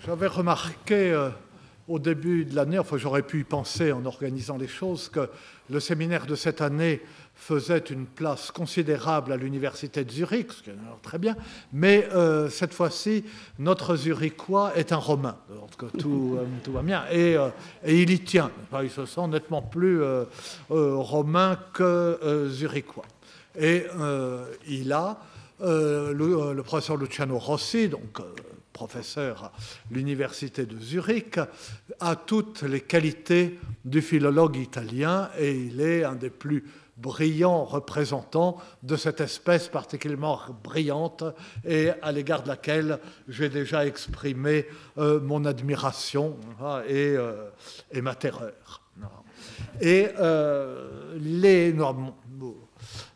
J'avais remarqué au début de l'année, enfin j'aurais pu y penser en organisant les choses, que le séminaire de cette année faisait une place considérable à l'université de Zurich, ce qui est très bien, mais cette fois-ci, notre Zurichois est un Romain, donc tout va bien, et il y tient. Enfin, il se sent nettement plus romain que Zurichois. Et il a le professeur Luciano Rossi, donc professeur à l'université de Zurich, a toutes les qualités du philologue italien et il est un des plus brillants représentants de cette espèce particulièrement brillante et à l'égard de laquelle j'ai déjà exprimé mon admiration et ma terreur. Et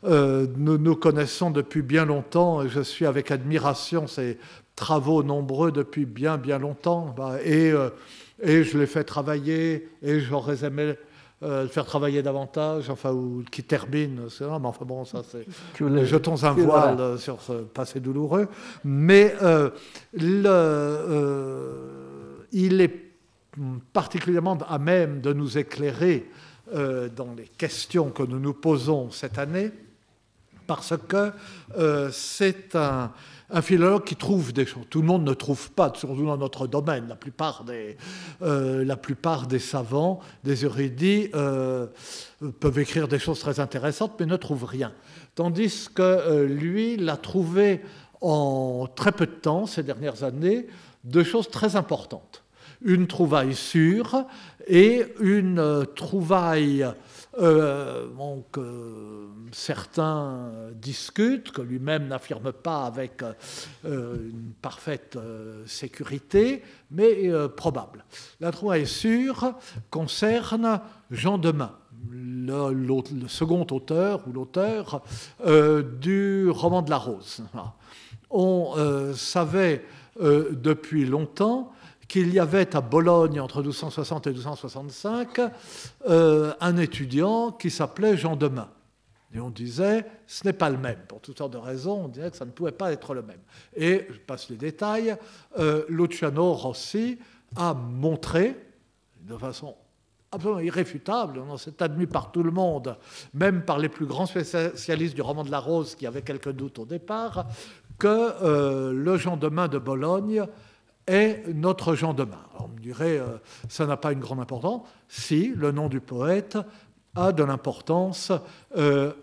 nous nous connaissons depuis bien longtemps et je suis avec admiration ces travaux nombreux depuis bien longtemps et je l'ai fait travailler et j'aurais aimé le faire travailler davantage, enfin, ou qui termine, c'est vrai, mais enfin bon, ça c'est... Jetons un voile sur ce passé douloureux, mais il est particulièrement à même de nous éclairer dans les questions que nous nous posons cette année, parce que c'est un philologue qui trouve des choses. Tout le monde ne trouve pas, surtout dans notre domaine. La plupart des savants, des érudits, peuvent écrire des choses très intéressantes, mais ne trouvent rien. Tandis que lui l'a trouvé en très peu de temps, ces dernières années, de choses très importantes. Une trouvaille sûre et une trouvaille certains discutent, que lui-même n'affirme pas avec une parfaite sécurité, mais probable. La trouvaille sûre concerne Jean Demain, le second auteur ou l'auteur du roman de la Rose. On savait depuis longtemps qu'il y avait à Bologne, entre 1260 et 1265, un étudiant qui s'appelait Jean Demain. Et on disait, ce n'est pas le même. Pour toutes sortes de raisons, on disait que ça ne pouvait pas être le même. Et, je passe les détails, Luciano Rossi a montré, de façon absolument irréfutable, c'est admis par tout le monde, même par les plus grands spécialistes du roman de la Rose, qui avaient quelques doutes au départ, que le Jean Demain de Bologne est notre Jean Demain. Alors on me dirait, ça n'a pas une grande importance. Si, le nom du poète a de l'importance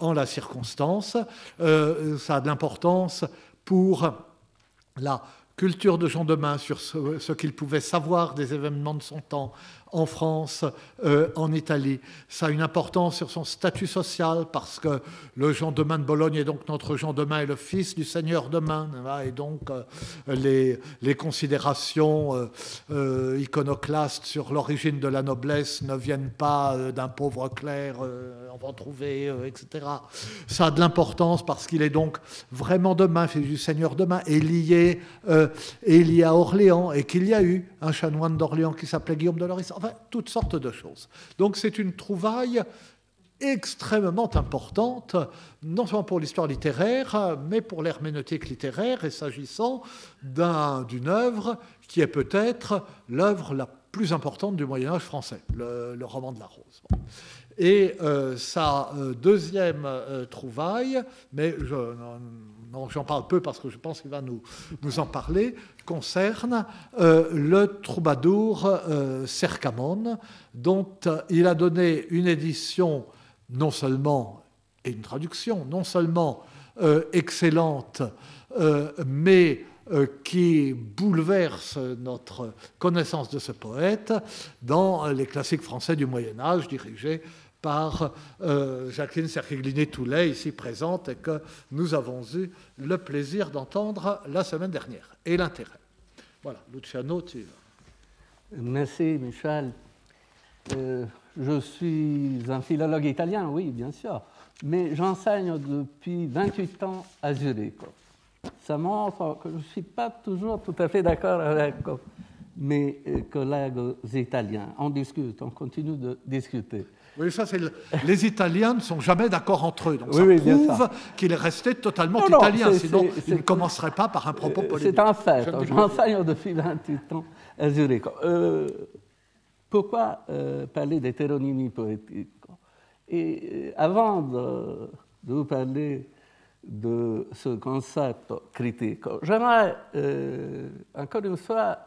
en la circonstance. Ça a de l'importance pour la culture de Jean Demain sur ce qu'il pouvait savoir des événements de son temps en France, en Italie. Ça a une importance sur son statut social parce que le Jean Demain de Bologne est donc notre Jean Demain est le fils du seigneur Demain. Et donc les considérations iconoclastes sur l'origine de la noblesse ne viennent pas d'un pauvre clerc, on va en trouver, etc. Ça a de l'importance parce qu'il est donc vraiment Demain, fils du seigneur Demain, et lié à Orléans, et qu'il y a eu un chanoine d'Orléans qui s'appelait Guillaume de Loris. Enfin, toutes sortes de choses. Donc c'est une trouvaille extrêmement importante, non seulement pour l'histoire littéraire, mais pour l'herméneutique littéraire, et s'agissant d'une œuvre qui est peut-être l'œuvre la plus importante du Moyen-Âge français, le roman de la Rose. Et sa deuxième trouvaille, mais j'en parle peu parce que je pense qu'il va nous en parler, concerne le troubadour Cercamon, dont il a donné une édition non seulement, et une traduction, non seulement excellente, mais qui bouleverse notre connaissance de ce poète dans les classiques français du Moyen-Âge, dirigés par Jacqueline Cerchiglini-Toulet, ici présente, et que nous avons eu le plaisir d'entendre la semaine dernière, et l'intérêt. Voilà, Luciano, tu... Merci, Michel. Je suis un philologue italien, oui, bien sûr, mais j'enseigne depuis 28 ans à Zurich. Ça montre que je ne suis pas toujours tout à fait d'accord avec mes collègues italiens. On discute, on continue de discuter. Oui, ça, les Italiens ne sont jamais d'accord entre eux. Donc oui, ça prouve qu'il est resté totalement italien, sinon il ne commencerait pas par un propos polémique. C'est un fait. J'enseigne depuis 28 ans à Zurich. Pourquoi parler d'hétéronymie poétique? Et avant de vous parler de ce concept critique, j'aimerais encore une fois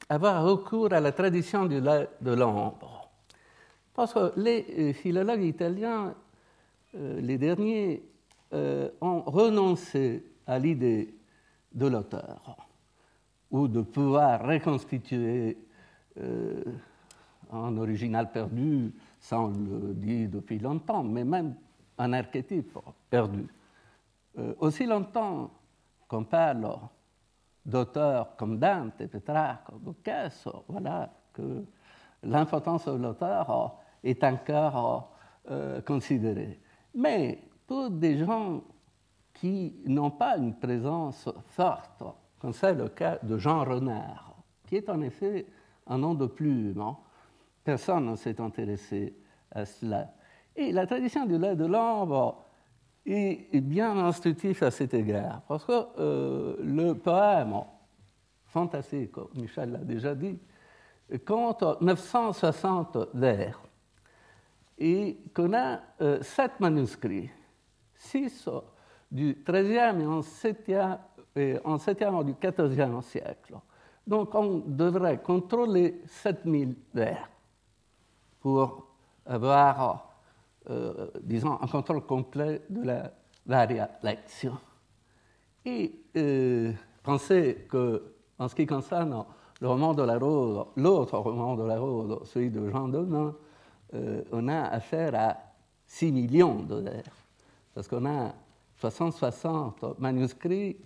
avoir recours à la tradition de l'ombre. Parce que les philologues italiens, les derniers, ont renoncé à l'idée de l'auteur, ou de pouvoir reconstituer un original perdu, ça on le dit depuis longtemps, mais même un archétype perdu. Aussi longtemps qu'on parle d'auteurs comme Dante, Pétrarque, Boccace, voilà, que l'importance de l'auteur est encore considérée. Mais pour des gens qui n'ont pas une présence forte, comme c'est le cas de Jean Renard, qui est en effet un nom de plume, personne ne s'est intéressé à cela. Et la tradition du lait de l'ombre est bien instructive à cet égard, parce que le poème fantastique, Michel l'a déjà dit, compte 960 vers et qu'on a 7 manuscrits, 6 du XIIIe et en 7e du XIVe siècle. Donc on devrait contrôler 7000 vers pour avoir, disons, un contrôle complet de la varia lectio. Et pensez qu'en ce qui concerne le roman de la Rose, l'autre roman de la Rose, celui de Jean Denain, on a affaire à 6 millions de vers, parce qu'on a 660 manuscrits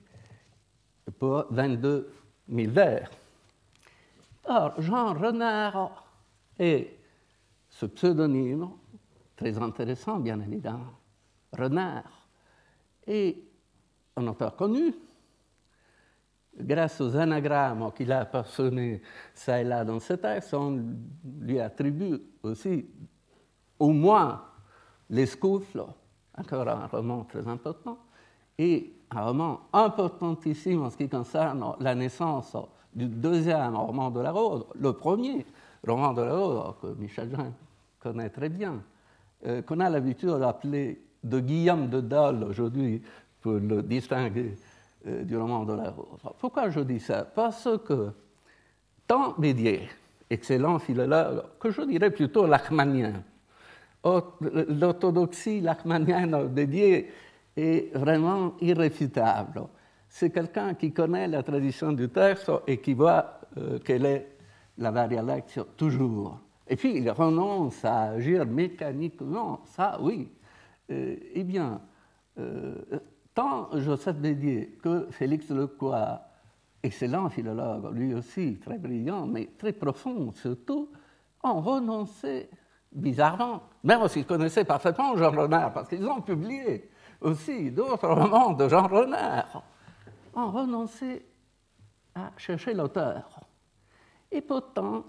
pour 22 000 vers. Or, Jean Renard est ce pseudonyme, très intéressant bien évidemment, Renard, est un auteur connu, grâce aux anagrammes qu'il a parsonnés ça et là dans ce texte, on lui attribue aussi au moins Les Scoufles, encore un roman très important, et un roman importantissime en ce qui concerne la naissance du deuxième roman de la Rose, le premier roman de la Rose que Michel Jean connaît très bien, qu'on a l'habitude d'appeler de Guillaume de Dole aujourd'hui pour le distinguer du roman de la Rose. Pourquoi je dis ça? Parce que tant Bédier, excellent philologue, que je dirais plutôt lachmanien, l'orthodoxie lachmanienne de Bédier est vraiment irréfutable. C'est quelqu'un qui connaît la tradition du texte et qui voit quelle est la varia lectio toujours. Et puis il renonce à agir mécaniquement, ça oui. Eh bien, tant Joseph Bédier que Félix Lecloir, excellent philologue, lui aussi très brillant, mais très profond surtout, ont renoncé bizarrement, même s'ils connaissaient parfaitement Jean Renard, parce qu'ils ont publié aussi d'autres romans de Jean Renard, ont renoncé à chercher l'auteur. Et pourtant,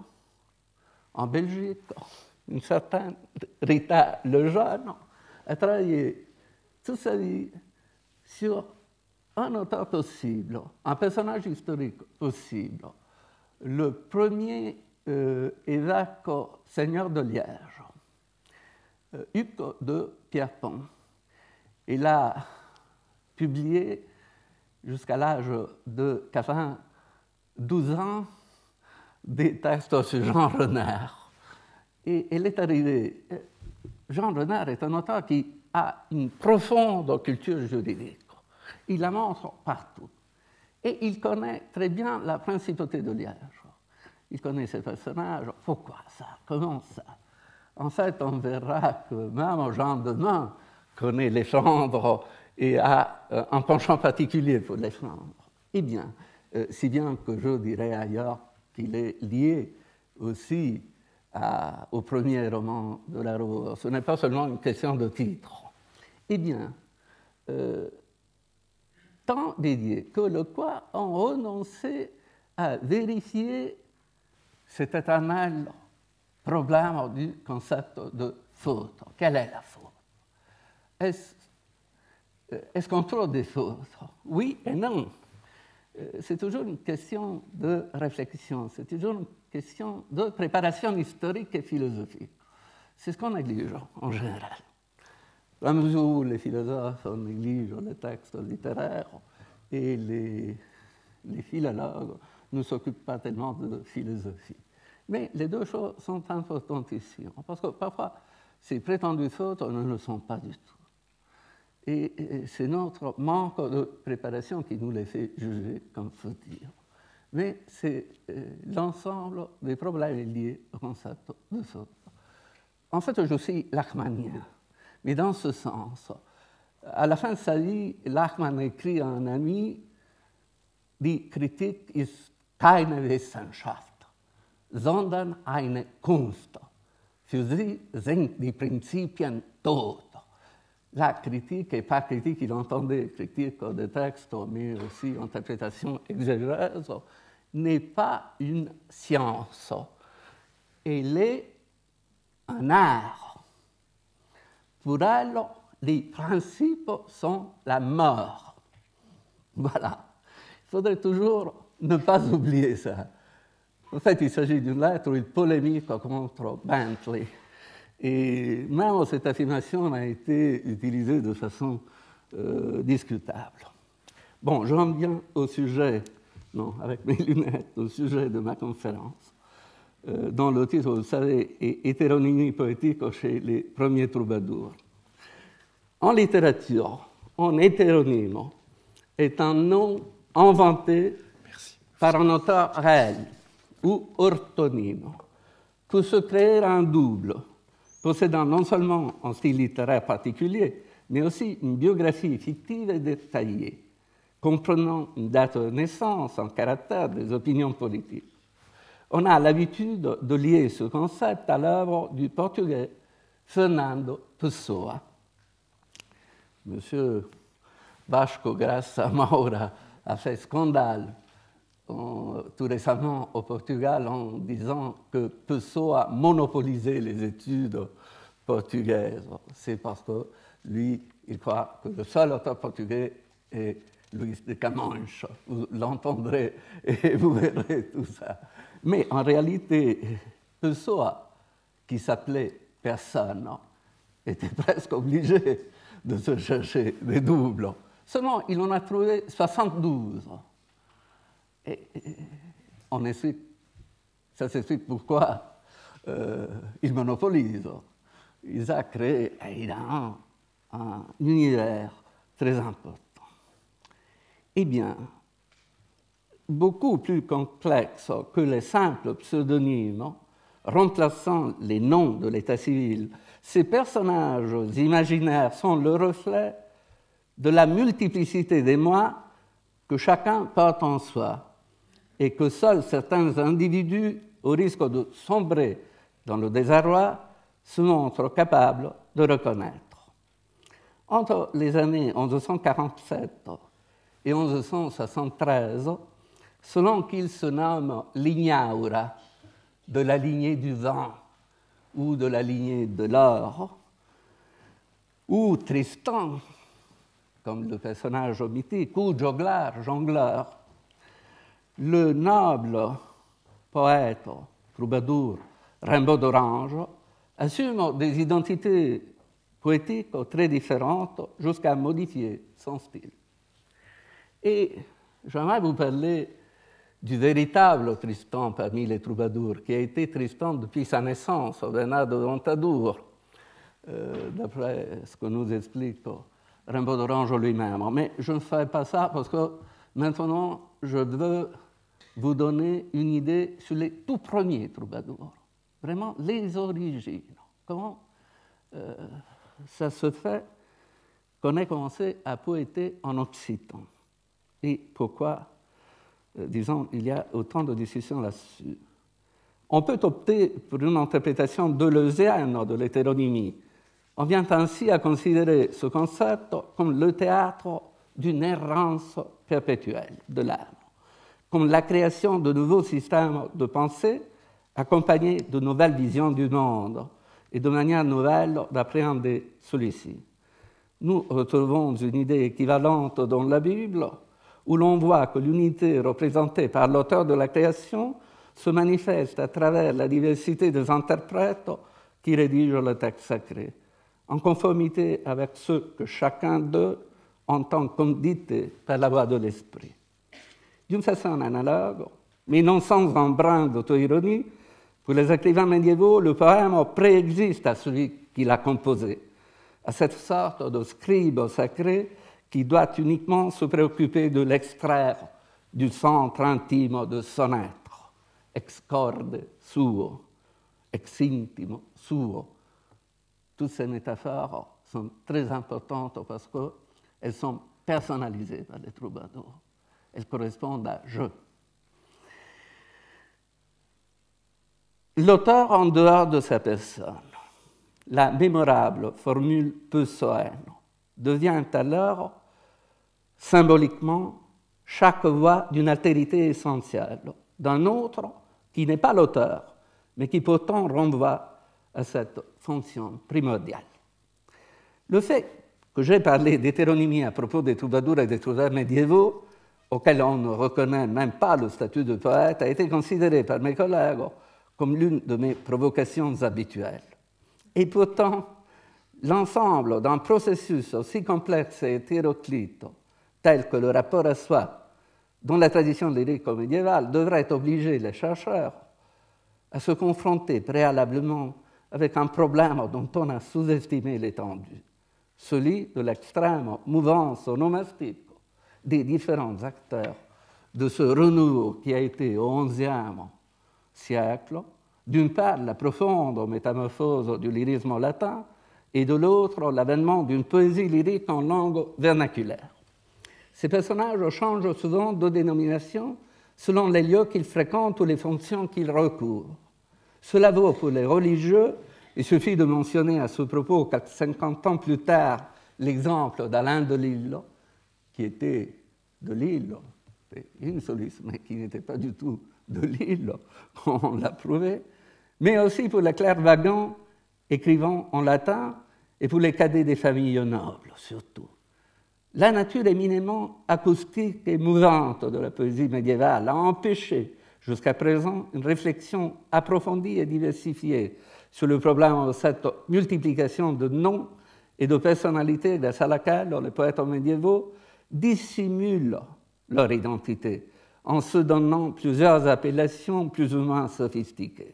en Belgique, une certaine Rita Lejeune a travaillé toute sa vie sur un auteur possible, un personnage historique possible. Le premier évêque seigneur de Liège, Hugues de Pierrepont. Il a publié jusqu'à l'âge de 92 ans des textes sur Jean Renard. Et il est arrivé. Jean Renard est un auteur qui a une profonde culture juridique. Il la montre partout. Et il connaît très bien la principauté de Liège. Il connaît ses personnages. Pourquoi ça? Comment ça? En fait, on verra que même Jean Denain connaît les Flandres et a un penchant particulier pour les Flandres. Eh bien, si bien que je dirais ailleurs qu'il est lié aussi au premier roman de la Rose. Ce n'est pas seulement une question de titre. Eh bien, tant Bédier que Lecloir ont renoncé à vérifier cet éternel problème du concept de faute. Quelle est la faute? Est-ce qu'on trouve des fautes? Oui et non. C'est toujours une question de réflexion, c'est toujours une question de préparation historique et philosophique. C'est ce qu'on néglige en général. À la mesure où les philosophes négligent les textes littéraires et les philologues ne s'occupent pas tellement de philosophie. Mais les deux choses sont importantes ici, parce que parfois, ces prétendues fautes ne le sont pas du tout. Et c'est notre manque de préparation qui nous les fait juger comme faut dire. Mais c'est l'ensemble des problèmes liés au concept de faute. En fait, je suis lachmanien, mais dans ce sens, à la fin de sa vie, Lachmann écrit à un ami, Die Kritik ist keine Wissenschaft, sondern eine Kunst. Für sie sind die Prinzipien tot. La critique, et pas critique, il entendait critique des textes, mais aussi interprétation exégèse, n'est pas une science. Elle est un art. Pour elle, les principes sont la mort. Voilà. Il faudrait toujours ne pas oublier ça. En fait, il s'agit d'une lettre où il polémique contre Bentley. Et même cette affirmation a été utilisée de façon discutable. Bon, je reviens au sujet, non, avec mes lunettes, au sujet de ma conférence, dont le titre, vous le savez, est « Hétéronymie poétique chez les premiers troubadours ». En littérature, un hétéronyme est un nom inventé par un auteur réel ou orthonyme pour se créer un double, possédant non seulement un style littéraire particulier, mais aussi une biographie fictive et détaillée, comprenant une date de naissance, un caractère, des opinions politiques. On a l'habitude de lier ce concept à l'œuvre du portugais Fernando Pessoa. Monsieur Vasco Graça Moura a fait scandale tout récemment au Portugal en disant que Pessoa monopolisait les études portugaises. C'est parce que lui, il croit que le seul auteur portugais est Luís de Camões. Vous l'entendrez et vous verrez tout ça. Mais en réalité, Pessoa, qui s'appelait personne, était presque obligé de se chercher des doubles. Seulement, il en a trouvé 72. Et on explique, ça s'explique pourquoi il monopolise. Il a créé évidemment un univers très important. Eh bien, beaucoup plus complexe que les simples pseudonymes remplaçant les noms de l'état civil, ces personnages imaginaires sont le reflet de la multiplicité des moi que chacun porte en soi et que seuls certains individus, au risque de sombrer dans le désarroi, se montrent capables de reconnaître. Entre les années 1147 et 1173, selon qu'il se nomme Lignaura, de la lignée du vent ou de la lignée de l'or, ou Tristan, comme le personnage mythique, ou jongleur, le noble poète, troubadour, Rimbaud d'Orange, assume des identités poétiques très différentes jusqu'à modifier son style. Et j'aimerais vous parler du véritable Tristan parmi les troubadours, qui a été Tristan depuis sa naissance au Bernard de Ventadour, d'après ce que nous explique Rimbaud d'Orange lui-même. Mais je ne ferai pas ça parce que maintenant, je veux vous donner une idée sur les tout premiers troubadours, vraiment les origines. Comment ça se fait qu'on ait commencé à poéter en occitan et pourquoi, disons, il y a autant de discussions là-dessus. On peut opter pour une interprétation deleuzienne de l'hétéronymie. On vient ainsi à considérer ce concept comme le théâtre d'une errance perpétuelle de l'âme, comme la création de nouveaux systèmes de pensée accompagné de nouvelles visions du monde et de manière nouvelle d'appréhender celui-ci. Nous retrouvons une idée équivalente dans la Bible, où l'on voit que l'unité représentée par l'auteur de la création se manifeste à travers la diversité des interprètes qui rédigent le texte sacré, en conformité avec ce que chacun d'eux entend comme dicté par la voix de l'esprit. D'une façon analogue, mais non sans un brin d'auto-ironie, pour les écrivains médiévaux, le poème préexiste à celui qui l'a composé, à cette sorte de scribe sacré qui doit uniquement se préoccuper de l'extraire du centre intime de son être, ex corde suo, ex intimo suo. Toutes ces métaphores sont très importantes parce qu'elles sont personnalisées par les troubadours. Elles correspondent à « je ». L'auteur en dehors de sa personne, la mémorable formule Pessoen, devient alors symboliquement chaque voix d'une altérité essentielle, d'un autre qui n'est pas l'auteur, mais qui pourtant renvoie à cette fonction primordiale. Le fait que j'ai parlé d'hétéronymie à propos des troubadours et des troubadours médiévaux, auxquels on ne reconnaît même pas le statut de poète, a été considéré par mes collègues comme l'une de mes provocations habituelles. Et pourtant, l'ensemble d'un processus aussi complexe et hétéroclite, tel que le rapport à soi, dont la tradition lyrico-médiévale devrait obliger les chercheurs à se confronter préalablement avec un problème dont on a sous-estimé l'étendue, celui de l'extrême mouvance onomastique des différents acteurs de ce renouveau qui a été au XIe siècle, d'une part la profonde métamorphose du lyrisme latin et de l'autre l'avènement d'une poésie lyrique en langue vernaculaire. Ces personnages changent souvent de dénomination selon les lieux qu'ils fréquentent ou les fonctions qu'ils recouvrent. Cela vaut pour les religieux. Il suffit de mentionner à ce propos que 50 ans plus tard, l'exemple d'Alain de Lille, qui était de Lille, insulis, mais qui n'était pas du tout de Lille, on l'a prouvé, mais aussi pour les clairvagants écrivant en latin et pour les cadets des familles nobles, surtout. La nature éminemment acoustique et mouvante de la poésie médiévale a empêché jusqu'à présent une réflexion approfondie et diversifiée sur le problème de cette multiplication de noms et de personnalités grâce à laquelle les poètes médiévaux dissimulent leur identité en se donnant plusieurs appellations plus ou moins sophistiquées.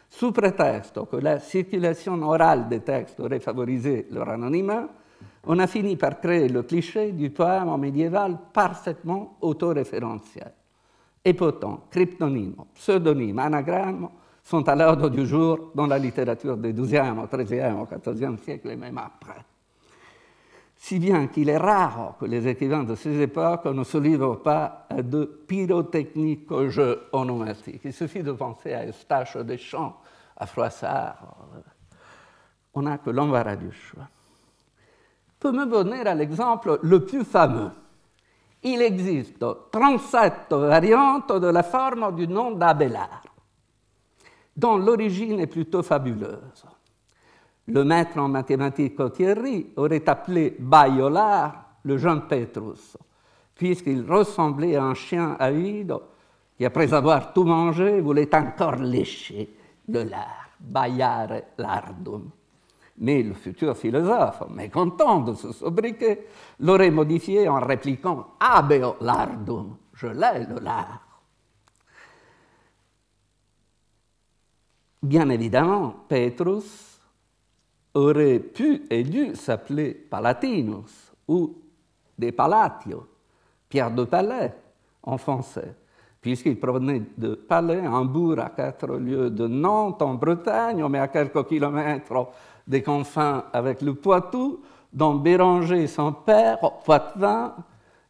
Sous prétexte que la circulation orale des textes aurait favorisé leur anonymat, on a fini par créer le cliché du poème médiéval parfaitement autoréférentiel. Et pourtant, cryptonymes, pseudonymes, anagrammes sont à l'ordre du jour dans la littérature des XIIe, XIIIe, XIVe siècles et même après. Si bien qu'il est rare que les écrivains de ces époques ne se livrent pas à de pyrotechniques jeux onomastiques. Il suffit de penser à Eustache Deschamps, à Froissart. On n'a que l'embarras du choix. Je peux me donner à l'exemple le plus fameux. Il existe 37 variantes de la forme du nom d'Abélard, dont l'origine est plutôt fabuleuse. Le maître en mathématiques Thierry aurait appelé Baïolard le jeune Pétrus, puisqu'il ressemblait à un chien avide qui, après avoir tout mangé, voulait encore lécher le lard, Baiare lardum. Mais le futur philosophe, mécontent de ce sobriquet, l'aurait modifié en répliquant « Abeo lardum », je l'ai le lard. Bien évidemment, Pétrus aurait pu et dû s'appeler Palatinus ou de Palatio, Pierre de Palais en français, puisqu'il provenait de Palais, un bourg à 4 lieues de Nantes en Bretagne, mais à quelques kilomètres des confins avec le Poitou, dont Béranger, son père, Poitevin,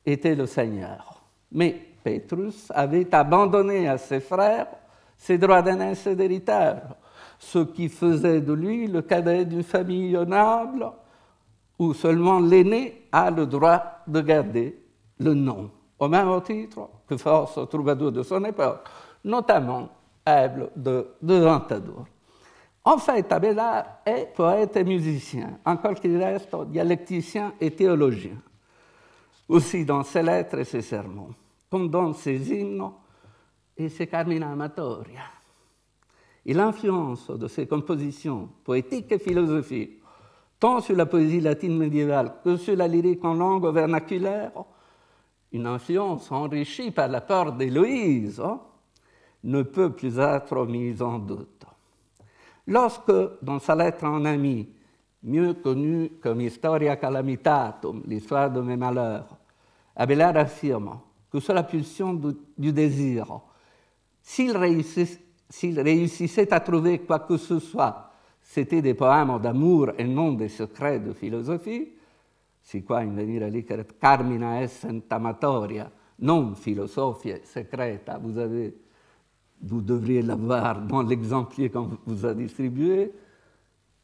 était le seigneur. Mais Pétrus avait abandonné à ses frères ses droits d'aînesse et d'héritage, ce qui faisait de lui le cadet d'une famille noble où seulement l'aîné a le droit de garder le nom, au même titre que force troubadours de son époque, notamment able de Ventadour. En fait, Abélard est poète et musicien, encore qu'il reste dialecticien et théologien, aussi dans ses lettres et ses sermons, comme dans ses hymnes et ses Carmina Amatoria. Et l'influence de ses compositions poétiques et philosophiques, tant sur la poésie latine médiévale que sur la lyrique en langue vernaculaire, une influence enrichie par l'apport d'Héloïse, ne peut plus être mise en doute. Lorsque, dans sa lettre en ami, mieux connue comme Historia Calamitatum, l'histoire de mes malheurs, Abélard affirme que sous la pulsion du désir, s'il réussissait à trouver quoi que ce soit, c'était des poèmes d'amour et non des secrets de philosophie, si qua in venire liceret carmina essent amatoria, non philosophie secreta, vous devriez l'avoir dans l'exemplier qu'on vous a distribué.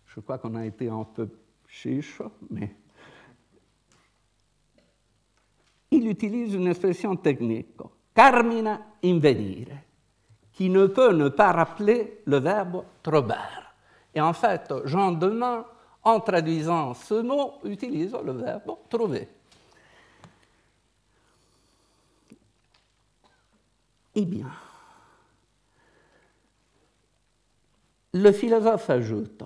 Je crois qu'on a été un peu chiche, mais il utilise une expression technique, carmina invenire, qui ne peut ne pas rappeler le verbe trobar. Et en fait, Jean Denain, en traduisant ce mot, utilise le verbe trouver. Eh bien, le philosophe ajoute,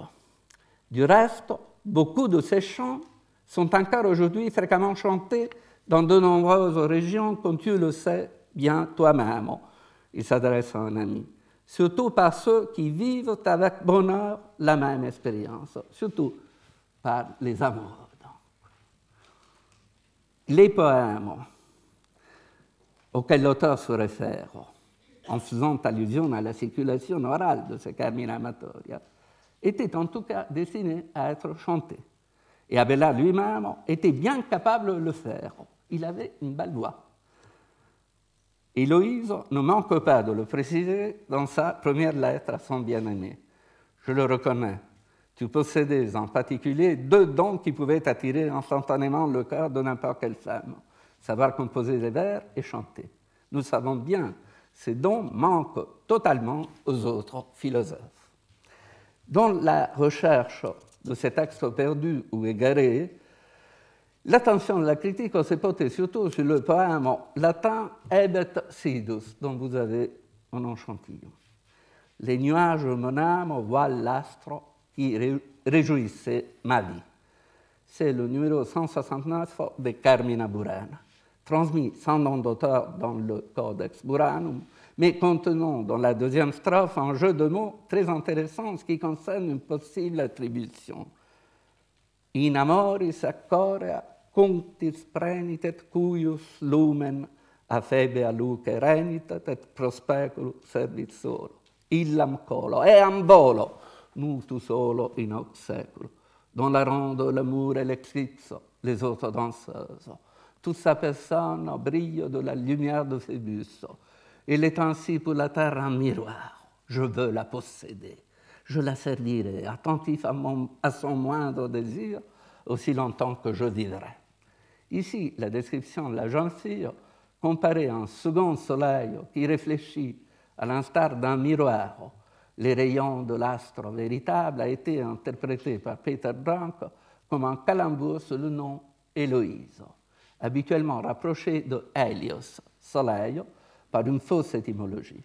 du reste, beaucoup de ces chants sont encore aujourd'hui fréquemment chantés dans de nombreuses régions, comme tu le sais bien toi-même. Il s'adresse à un ami. Surtout par ceux qui vivent avec bonheur la même expérience, surtout par les amoureux. Les poèmes auxquels l'auteur se réfère, en faisant allusion à la circulation orale de ces Carmina Amatoria, étaient en tout cas destinés à être chantés. Et Abélard lui-même était bien capable de le faire. Il avait une belle voix. Héloïse ne manque pas de le préciser dans sa première lettre à son bien-aimé. Je le reconnais, tu possédais en particulier 2 dons qui pouvaient attirer instantanément le cœur de n'importe quelle femme, savoir composer des vers et chanter. Nous savons bien, ces dons manquent totalement aux autres philosophes. Dans la recherche de ces textes perdus ou égarés, l'attention de la critique s'est portée surtout sur le poème latin Ebet Sidus, dont vous avez un échantillon. Les nuages de mon âme voient l'astre qui réjouissait ma vie. C'est le numéro 169 de Carmina Burana, transmis sans nom d'auteur dans le Codex Buranum, mais contenant dans la 2e strophe un jeu de mots très intéressant qui concerne une possible attribution. In amoris accorea cunctis prenitet cuius lumen a Febe luce renitet et prospeculum servit solo. Illam colo, eam volo, nutu solo in hoc seculo. Dans la ronde l'amour et l'éclipse, les autres danseuses. Toute sa personne brille de la lumière de Phébus. Il est ainsi pour la terre un miroir. Je veux la posséder. Je la servirai, attentif à son moindre désir, aussi longtemps que je vivrai. Ici, la description de la jeune fille, comparée à un second soleil qui réfléchit à l'instar d'un miroir les rayons de l'astre véritable, a été interprétée par Peter Drunk comme un calembour sur le nom Héloïse, habituellement rapproché de Hélios, soleil, par une fausse étymologie.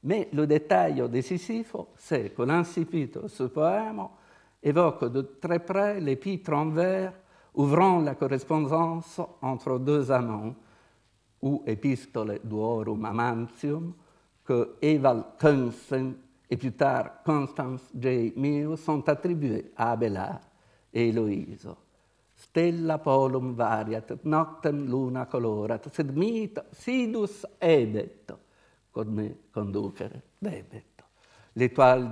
Mais le détail décisif, c'est que l'incipit de ce poème évoque de très près l'épître en vers ouvrant la correspondance entre 2 amants, ou epistole duorum amantium, que Evald Kunsen et plus tard Constance J. Mills sont attribués à Abélard et Héloïse. Stella polum variat, noctem luna colorat, sed mita sidus ebet, come conducere debet. L'étoile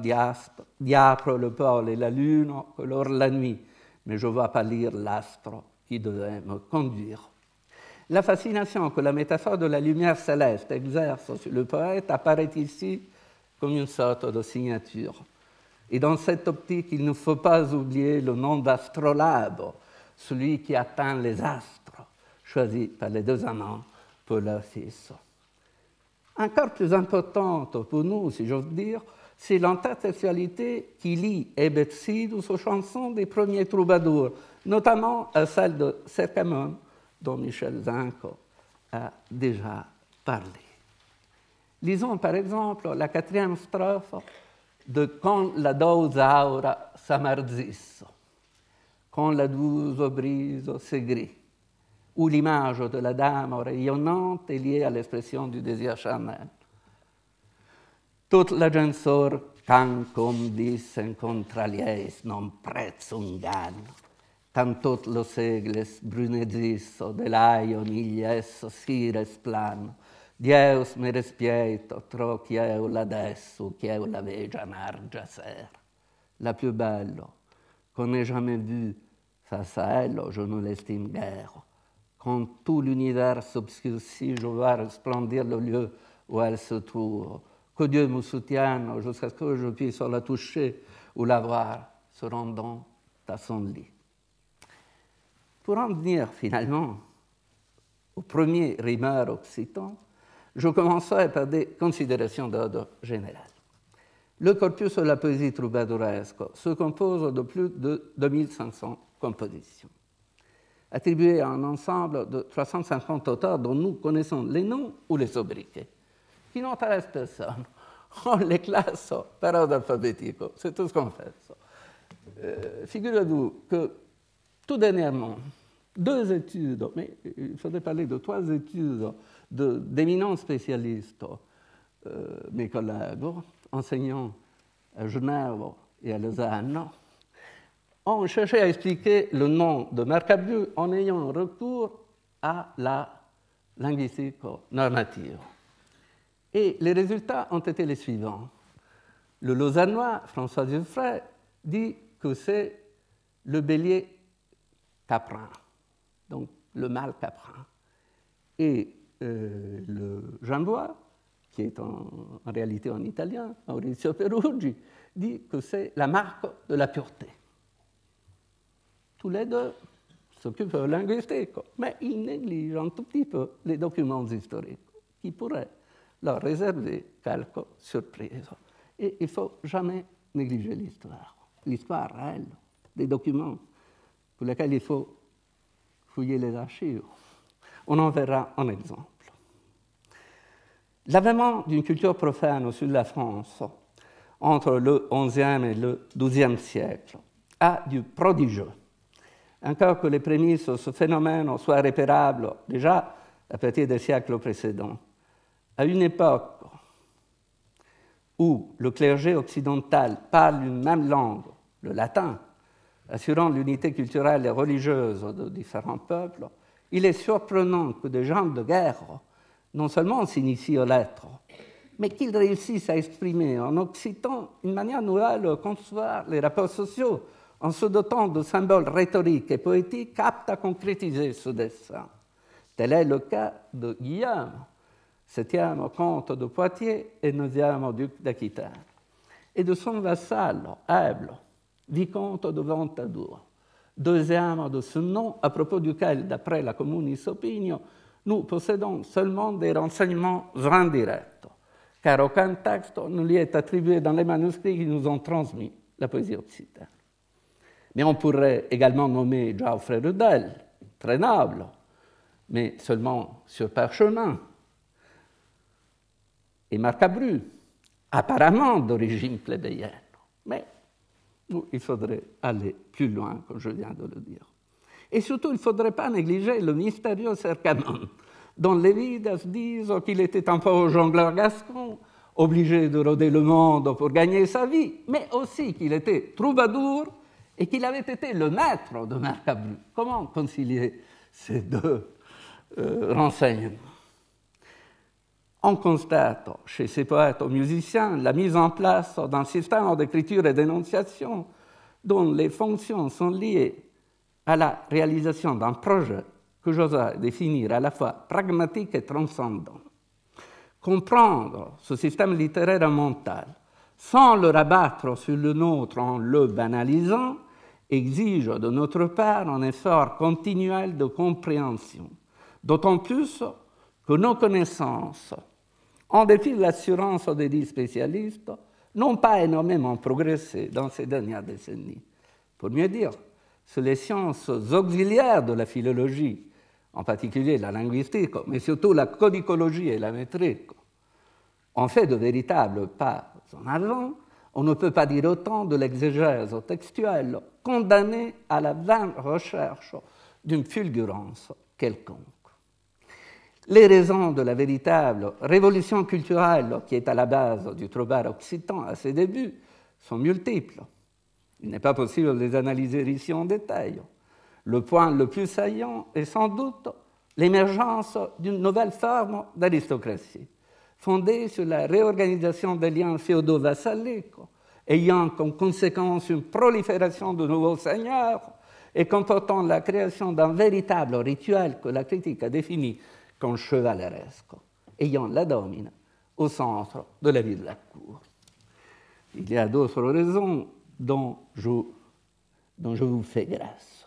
diapre le pôle et la lune colore la nuit, mais je ne vois pas lire l'astre qui devait me conduire. La fascination que la métaphore de la lumière céleste exerce sur le poète apparaît ici comme une sorte de signature. Et dans cette optique, il ne faut pas oublier le nom d'astrolabe, celui qui atteint les astres, choisi par les 2 amants pour leur fils. Encore plus importante pour nous, si j'ose dire, c'est l'intertextualité qui lie Ebetsidus aux chansons des premiers troubadours, notamment à celle de Cercamon, dont Michel Zinco a déjà parlé. Lisons par exemple la 4e strophe de Con la dose aura s'amardisse, Con la douce brise s'aigrit, où l'image de la dame rayonnante est liée à l'expression du désir charnel. Toute la gens sort, quand comme dicen contralies non prezum gan, tant tot lo segles brunedisso dell'aio miglies sires plan, Dieus me respieto tro chieu l'adesso, chieu la vegia margia ser. La plus belle, qu'on n'ait jamais vue, face à elle, je ne l'estime guère. Quand tout l'univers s'obscurcit, je vois resplendir le lieu où elle se trouve. Que Dieu me soutienne jusqu'à ce que je puisse la toucher ou la voir se rendant à son lit. Pour en venir finalement au premier rimeur occitan, je commencerai par des considérations d'ordre général. Le corpus de la poésie troubadouresque se compose de plus de 2500 compositions, attribuées à un ensemble de 350 auteurs dont nous connaissons les noms ou les sobriquets, qui n'intéressent personne. On les classe par ordre alphabétique, c'est tout ce qu'on fait. Figurez-vous que tout dernièrement, 2 études, mais il faudrait parler de 3 études d'éminents spécialistes, mes collègues, enseignants à Genève et à Lausanne, ont cherché à expliquer le nom de Mercabru en ayant recours à la linguistique normative. Et les résultats ont été les suivants. Le lausannois, François Dufray, dit que c'est le bélier caprin, donc le mâle caprin. Et le Jambois, qui est en réalité en italien, Maurizio Peruggi, dit que c'est la marque de la pureté. Tous les deux s'occupent de linguistique, mais ils négligent un tout petit peu les documents historiques qui pourraient leur réserver quelques surprises. Et il ne faut jamais négliger l'histoire. L'histoire réelle, des documents pour lesquels il faut fouiller les archives. On en verra un exemple. L'avènement d'une culture profane au sud de la France entre le XIe et le XIIe siècle a du prodigieux. Encore que les prémices de ce phénomène soient répérables déjà à partir des siècles précédents, à une époque où le clergé occidental parle une même langue, le latin, assurant l'unité culturelle et religieuse de différents peuples, il est surprenant que des gens de guerre non seulement s'initient aux lettres, mais qu'ils réussissent à exprimer en occitan une manière nouvelle de concevoir les rapports sociaux en se dotant de symboles rhétoriques et poétiques aptes à concrétiser ce dessein. Tel est le cas de Guillaume, 7e comte de Poitiers et 9e duc d'Aquitaine, et de son vassal, Aible, vicomte de Ventadour, 2e de ce nom à propos duquel, d'après la Communis Opinio, nous possédons seulement des renseignements indirects, car aucun texte ne lui est attribué dans les manuscrits qui nous ont transmis la poésie occitane. Mais on pourrait également nommer Geoffrey Rudel, très noble, mais seulement sur parchemin, et Marcabru, apparemment d'origine plébéienne. Mais il faudrait aller plus loin, comme je viens de le dire. Et surtout, il ne faudrait pas négliger le mystérieux Cercamon, dont les Vidas disent qu'il était un pauvre jongleur gascon, obligé de rôder le monde pour gagner sa vie, mais aussi qu'il était troubadour et qu'il avait été le maître de Marcabru. Comment concilier ces deux renseignements? On constate chez ces poètes ou musiciens la mise en place d'un système d'écriture et d'énonciation dont les fonctions sont liées à la réalisation d'un projet que j'oserais définir à la fois pragmatique et transcendant. Comprendre ce système littéraire et mental sans le rabattre sur le nôtre en le banalisant exige de notre part un effort continuel de compréhension, d'autant plus que nos connaissances en dépit de l'assurance des dits spécialistes, n'ont pas énormément progressé dans ces dernières décennies. Pour mieux dire, c'est les sciences auxiliaires de la philologie, en particulier la linguistique, mais surtout la codicologie et la métrique, ont fait de véritables pas en avant. On ne peut pas dire autant de l'exégèse textuelle, condamnée à la vaine recherche d'une fulgurance quelconque. Les raisons de la véritable révolution culturelle qui est à la base du troubadour occitan à ses débuts sont multiples. Il n'est pas possible de les analyser ici en détail. Le point le plus saillant est sans doute l'émergence d'une nouvelle forme d'aristocratie, fondée sur la réorganisation des liens féodaux-vassaliques, ayant comme conséquence une prolifération de nouveaux seigneurs et comportant la création d'un véritable rituel que la critique a défini comme chevaleresque, ayant la domine au centre de la vie de la cour. Il y a d'autres raisons dont je vous fais grâce.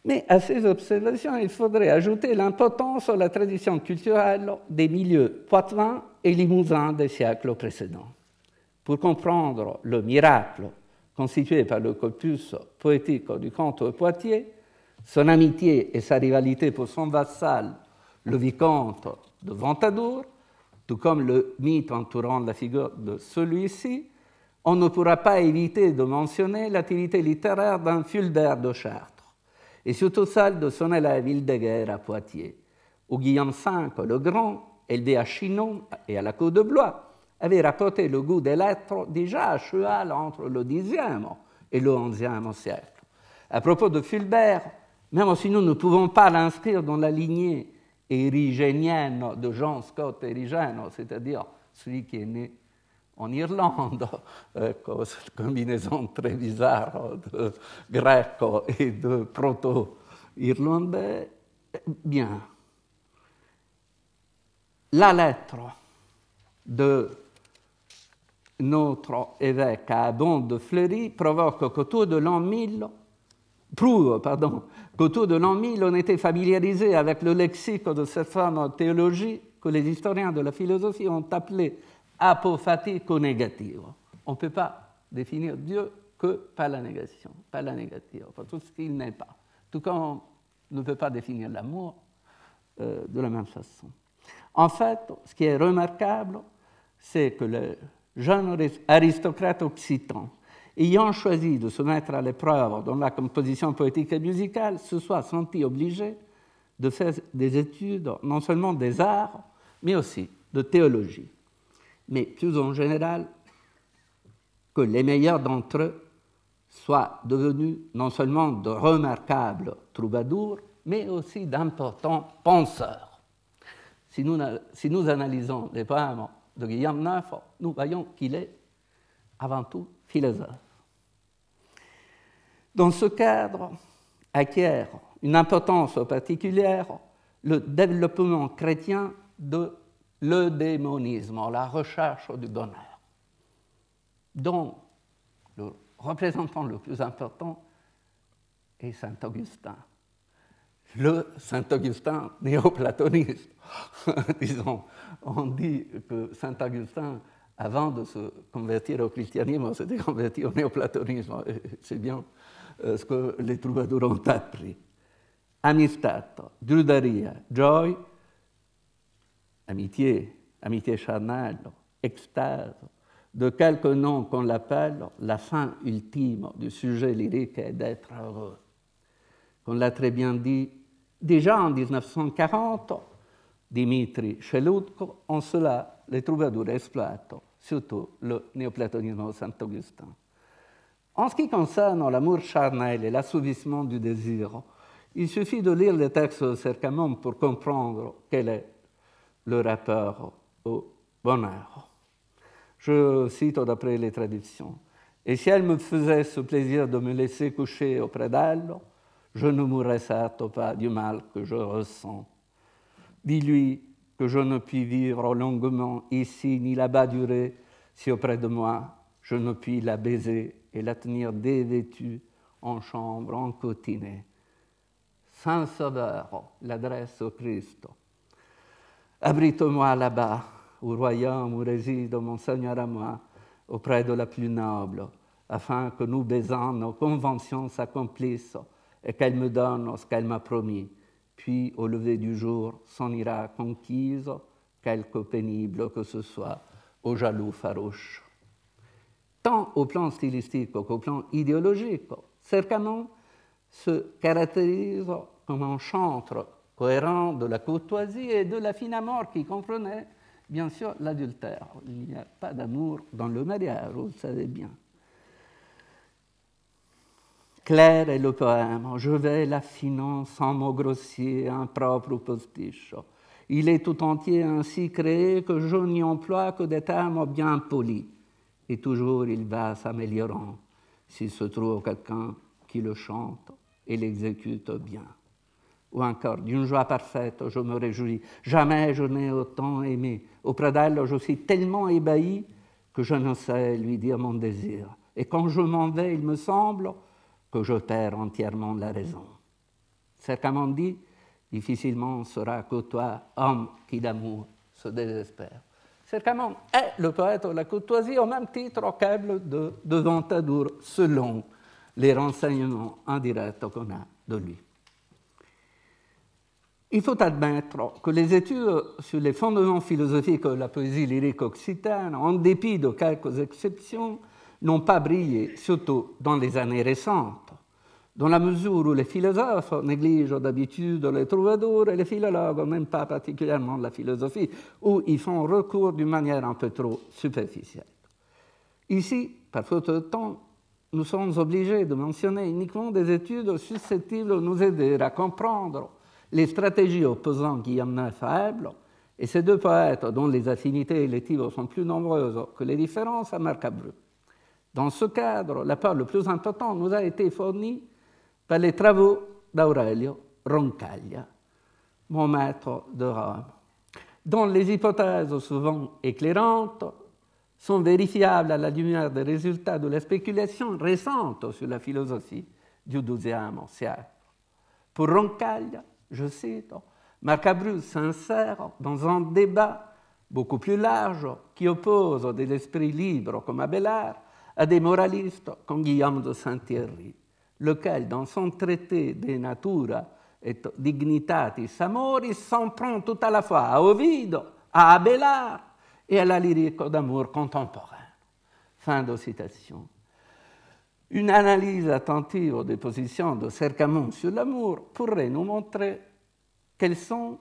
Mais à ces observations, il faudrait ajouter l'importance de la tradition culturelle des milieux poitevins et limousins des siècles précédents. Pour comprendre le miracle constitué par le corpus poétique du comte de Poitiers, son amitié et sa rivalité pour son vassal, le vicomte de Ventadour, tout comme le mythe entourant la figure de celui-ci, on ne pourra pas éviter de mentionner l'activité littéraire d'un Fulbert de Chartres, et surtout celle de son élève Hildegard à Poitiers, où Guillaume V le Grand, élevé à Chinon et à la Côte de Blois, avait rapporté le goût des lettres déjà à cheval entre le Xe et le XIe siècle. À propos de Fulbert, même si nous ne pouvons pas l'inscrire dans la lignée érigénienne de Jean Scott Érigène, c'est-à-dire celui qui est né en Irlande, cette combinaison très bizarre de grec et de proto-irlandais, bien, la lettre de notre évêque à Abond de Fleury provoque qu'autour de l'an 1000, qu'autour de l'an 1000, on était familiarisé avec le lexique de cette forme de théologie que les historiens de la philosophie ont appelée apophatique ou négative. On ne peut pas définir Dieu que par la négation, par la négative, par tout ce qu'il n'est pas. Tout comme on ne peut pas définir l'amour de la même façon. En fait, ce qui est remarquable, c'est que le jeune aristocrate occitan, ayant choisi de se mettre à l'épreuve dans la composition poétique et musicale, se soit senti obligé de faire des études non seulement des arts, mais aussi de théologie. Mais plus en général, que les meilleurs d'entre eux soient devenus non seulement de remarquables troubadours, mais aussi d'importants penseurs. Si nous analysons les poèmes de Guillaume IX, nous voyons qu'il est avant tout philosophe. Dans ce cadre, acquiert une importance particulière le développement chrétien de l'eudémonisme, la recherche du bonheur, dont le représentant le plus important est saint Augustin. Le saint Augustin néoplatoniste. Disons, on dit que saint Augustin, avant de se convertir au christianisme, s'était converti au néoplatonisme. C'est bien ce que les troubadours ont appris. Amistat, drudaria, joy, amitié, amitié charnelle, extase, de quelque nom qu'on l'appelle, la fin ultime du sujet lyrique est d'être heureux. On l'a très bien dit déjà en 1940, Dimitri Chelutko, en cela les troubadours exploitent surtout le néoplatonisme de Saint-Augustin. En ce qui concerne l'amour charnel et l'assouvissement du désir, il suffit de lire les textes de Cercamon pour comprendre quel est le rapport au bonheur. Je cite d'après les traductions. « Et si elle me faisait ce plaisir de me laisser coucher auprès d'elle, je ne mourrais certes pas du mal que je ressens. Dis-lui que je ne puis vivre longuement ici, ni là-bas durer, si auprès de moi je ne puis la baiser et la tenir dévêtue en chambre encotinée. Saint Sauveur l'adresse au Christ. Abrite-moi là-bas, au royaume où réside mon Seigneur à moi, auprès de la plus noble, afin que nous baisant nos conventions s'accomplissent et qu'elle me donne ce qu'elle m'a promis. Puis, au lever du jour, s'en ira conquise, quelque pénible que ce soit, au jaloux farouche. Tant au plan stylistique qu'au plan idéologique, Cercamon se caractérise comme un chantre cohérent de la courtoisie et de la fine amour qui comprenait, bien sûr, l'adultère. Il n'y a pas d'amour dans le mariage, vous le savez bien. Clair est le poème, je vais l'affinant sans mots grossiers, impropres ou postiches. Il est tout entier ainsi créé que je n'y emploie que des termes bien polis. Et toujours il va s'améliorant, s'il se trouve quelqu'un qui le chante et l'exécute bien. Ou encore, d'une joie parfaite, je me réjouis. Jamais je n'ai autant aimé. Auprès d'elle, je suis tellement ébahi que je ne sais lui dire mon désir. Et quand je m'en vais, il me semble que je perds entièrement la raison. Cercamon dit, difficilement sera que toi, homme qui d'amour se désespère. Cercamon est le poète de la courtoisie au même titre qu'Aigle de Ventadour, selon les renseignements indirects qu'on a de lui. Il faut admettre que les études sur les fondements philosophiques de la poésie lyrique occitane, en dépit de quelques exceptions, n'ont pas brillé, surtout dans les années récentes, dans la mesure où les philosophes négligent d'habitude les troubadours et les philologues n'aiment pas particulièrement la philosophie, où ils font recours d'une manière un peu trop superficielle. Ici, par faute de temps, nous sommes obligés de mentionner uniquement des études susceptibles de nous aider à comprendre les stratégies opposant Guillaume IX à Aigle, et ces deux poètes, dont les affinités électives sont plus nombreuses que les différences, à Marcabru. Dans ce cadre, l'apport le plus important nous a été fourni par les travaux d'Aurelio Roncaglia, mon maître de Rome, dont les hypothèses souvent éclairantes sont vérifiables à la lumière des résultats de la spéculation récente sur la philosophie du XIIe siècle. Pour Roncaglia, je cite, Marcabru s'insère dans un débat beaucoup plus large qui oppose des esprits libres comme Abélard à des moralistes comme Guillaume de Saint-Thierry, lequel, dans son traité De Natura et Dignitatis Amoris, s'en prend tout à la fois à Ovide, à Abélard et à la lyrique d'amour contemporaine. Fin de citation. Une analyse attentive des positions de Cercamon sur l'amour pourrait nous montrer quels sont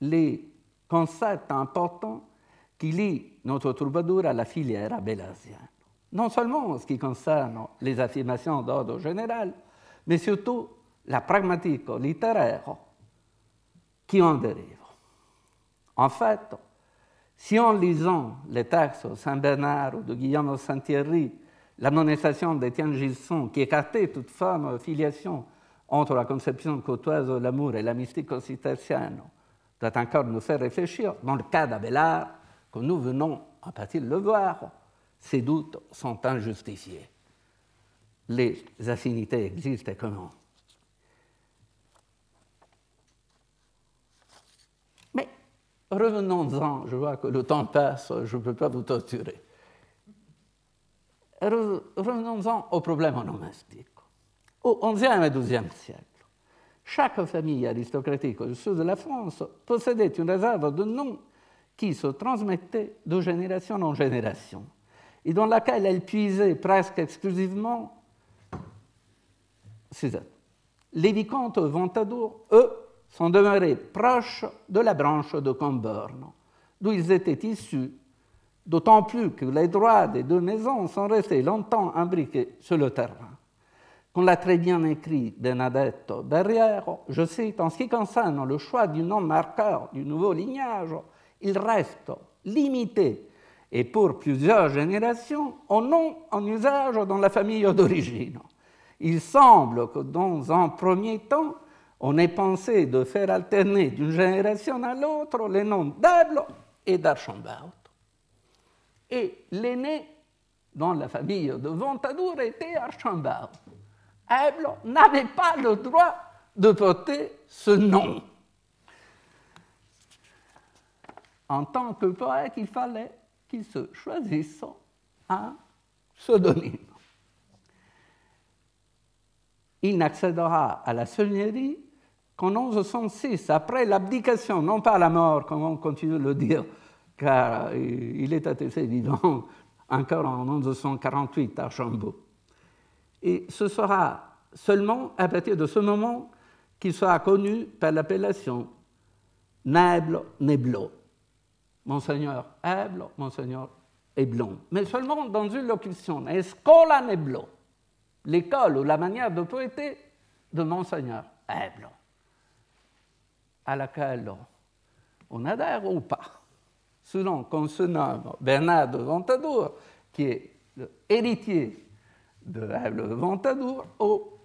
les concepts importants qui lient notre troubadour à la filière abélasienne. Non seulement en ce qui concerne les affirmations d'ordre général, mais surtout la pragmatique littéraire qui en dérive. En fait, si en lisant les textes de Saint-Bernard ou de Guillaume de Saint-Thierry, l'admonestation d'Étienne Gilson, qui écartait toute forme de filiation entre la conception courtoise de l'amour et la mystique cistercienne, doit encore nous faire réfléchir. Dans le cas d'Abélard, que nous venons en partie de le voir, ces doutes sont injustifiés. Les affinités existent comment? Mais revenons-en, je vois que le temps passe, je ne peux pas vous torturer. Revenons-en au problème onomastique. Au XIe et XIIe siècle, chaque famille aristocratique du sud de la France possédait une réserve de noms qui se transmettait de génération en génération et dans laquelle elle puisait presque exclusivement ces êtres. Les vicomtes Ventadour, eux, sont demeurés proches de la branche de Comborne, d'où ils étaient issus, d'autant plus que les droits des deux maisons sont restés longtemps imbriqués sur le terrain. Comme l'a très bien écrit Bernadette Berrière, je cite, en ce qui concerne le choix du nom marqueur du nouveau lignage, il reste limité et pour plusieurs générations au nom en usage dans la famille d'origine. Il semble que dans un premier temps, on ait pensé de faire alterner d'une génération à l'autre les noms d'Aigle et d'Archambault. Et l'aîné dans la famille de Ventadour était Archambault. Aigle n'avait pas le droit de porter ce nom. en tant que poète, il fallait qu'il se choisisse un pseudonyme. Il n'accédera à la seigneurie qu'en 1106, après l'abdication, non pas la mort, comme on continue de le dire, car il est attesté vivant encore en 1148 à Archambault. Et ce sera seulement à partir de ce moment qu'il sera connu par l'appellation Neblo. Monseigneur Eblo, Monseigneur Eblon. Mais seulement dans une locution, Scola Neblo, l'école ou la manière de poéter de Monseigneur Eblo, à laquelle on adhère ou pas, selon qu'on se nomme Bernard de Ventadour, qui est l'héritier de Eblo de Ventadour,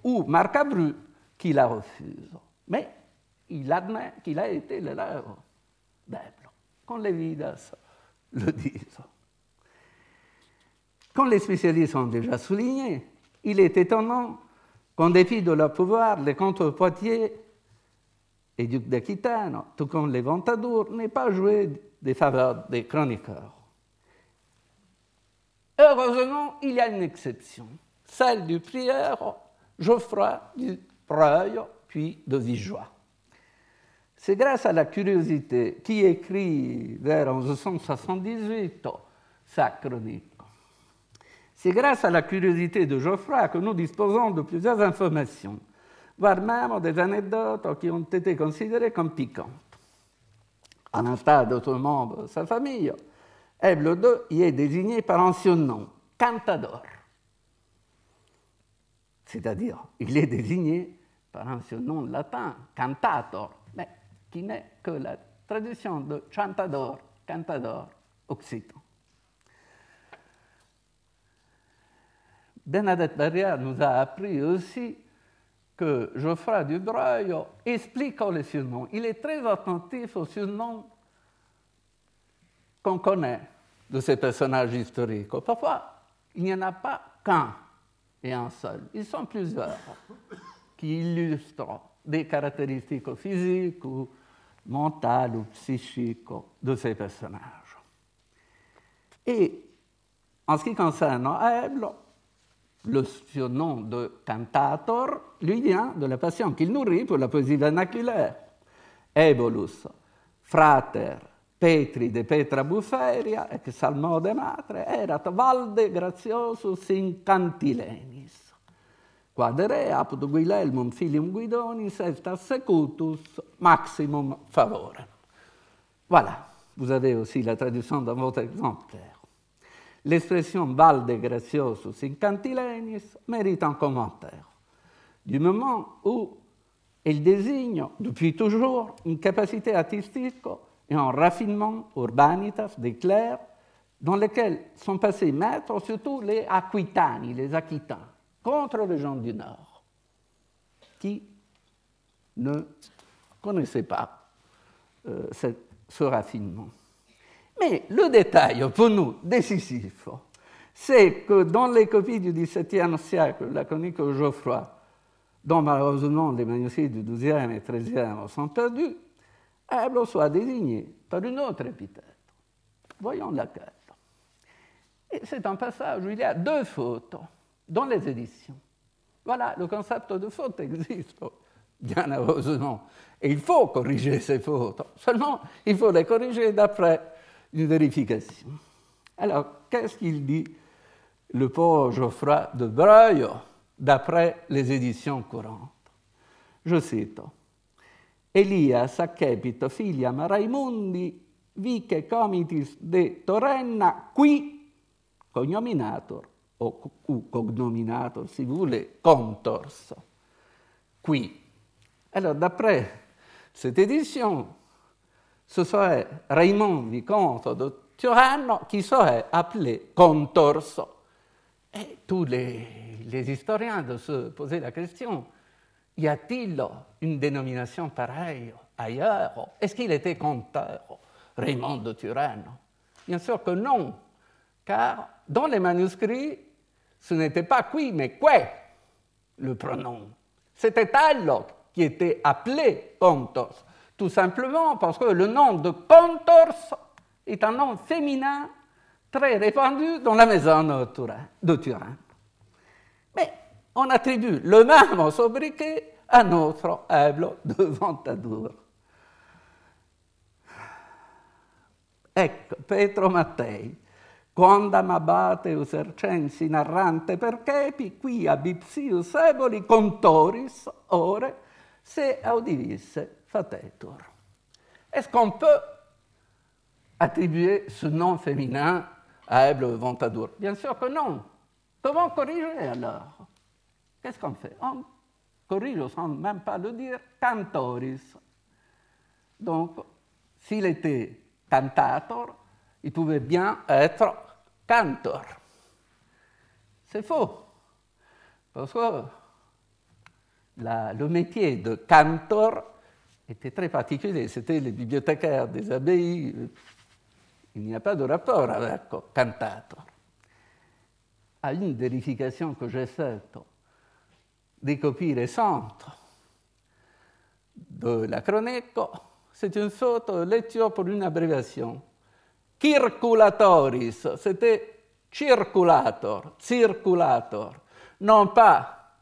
ou Marcabru, qui la refuse. Mais il admet qu'il a été l'élève d'Eblo, comme les Vidas le disent. Comme les spécialistes ont déjà souligné, il est étonnant qu'en dépit de leur pouvoir, les comtes de Poitiers et ducs d'Aquitaine, tout comme les Ventadour, n'aient pas joué des faveurs des chroniqueurs. Heureusement, il y a une exception, celle du prieur Geoffroy du Breuil, puis de Vigeois. C'est grâce à la curiosité qui écrit vers 1178 sa chronique. C'est grâce à la curiosité de Geoffroy que nous disposons de plusieurs informations, voire même des anecdotes qui ont été considérées comme piquantes. À l'instar d'autres membres de sa famille, Eblo II y est désigné par un surnom, Cantador. C'est-à-dire, il est désigné par un surnom latin, Cantator, mais qui n'est que la traduction de Chantador, Cantador occitan. Bernadette Barrière nous a appris aussi que Geoffroy du Breuil explique les surnoms. Il est très attentif aux surnoms qu'on connaît de ces personnages historiques. Parfois, il n'y en a pas qu'un et un seul. Ils sont plusieurs qui illustrent des caractéristiques physiques ou mentales ou psychiques de ces personnages. Et en ce qui concerne Eblo, le surnom de Cantator lui vient de la passion qu'il nourrit pour la poésie vernaculaire. Ebolus, frater, Petri de Petra Bufferia, ex salmode matre, erat valde graciosus in Cantilenis. Quadere apud Guilhelmum filium Guidonis est secutus maximum favore. Voilà, vous avez aussi la traduction dans votre exemplaire. L'expression valde graciosus in Cantilenis mérite un commentaire, du moment où elle désigne, depuis toujours, une capacité artistique et un raffinement urbanitas des clercs dans lesquels sont passés maîtres surtout les Aquitani, les Aquitains, contre les gens du Nord, qui ne connaissaient pas ce raffinement. Mais le détail, pour nous, décisif, c'est que dans les copies du XVIIe siècle, la chronique de Geoffroy, dont malheureusement les manuscrits du XIIe et XIIIe sont perdus, Eblo soit désigné par une autre épithète. Voyons laquelle. Et c'est un passage où il y a 2 fautes dans les éditions. Voilà, le concept de faute existe, bien heureusement. Et il faut corriger ces fautes. Seulement, il faut les corriger d'après une vérification. Alors, qu'est-ce qu'il dit, le pauvre Geoffroy de Breuil, d'après les éditions courantes? Je cite. Elias accepit filiam Raimundi vice comitis de Torenna qui cognominator, ou cognominator, si vous voulez, contors. Qui. Alors, d'après cette édition, ce serait Raymond, vicomte de Turenne, qui serait appelé contors. Et tous les historiens de se poser la question, y a-t-il une dénomination pareille ailleurs? Est-ce qu'il était conteur, Raymond de Turenne? Bien sûr que non, car dans les manuscrits, ce n'était pas qui, mais que le pronom. C'était elle qui était appelée contors, tout simplement parce que le nom de contors est un nom féminin très répandu dans la maison de Turin. Mais on attribue le même sobriquet à notre Eiblo de Ventadour. Ecco, Pietro Mattei, quando m'abate usercensi narrante percepi, qui abipsius eboli contoris, ore, se audivisse fatetur. Est-ce qu'on peut attribuer ce nom féminin à Eiblo de Ventadour? Bien sûr que non. Comment corriger alors? Qu'est-ce qu'on fait? On corrige sans même pas le dire, cantoris. Donc, s'il était cantator, il pouvait bien être cantor. C'est faux. Parce que le métier de cantor était très particulier. C'était les bibliothécaires des abbayes. Il n'y a pas de rapport avec cantator. À une vérification que j'ai faite des copies récentes de la chronique, c'est une faute de lecture pour une abréviation. Circulatoris, c'était circulator, non pas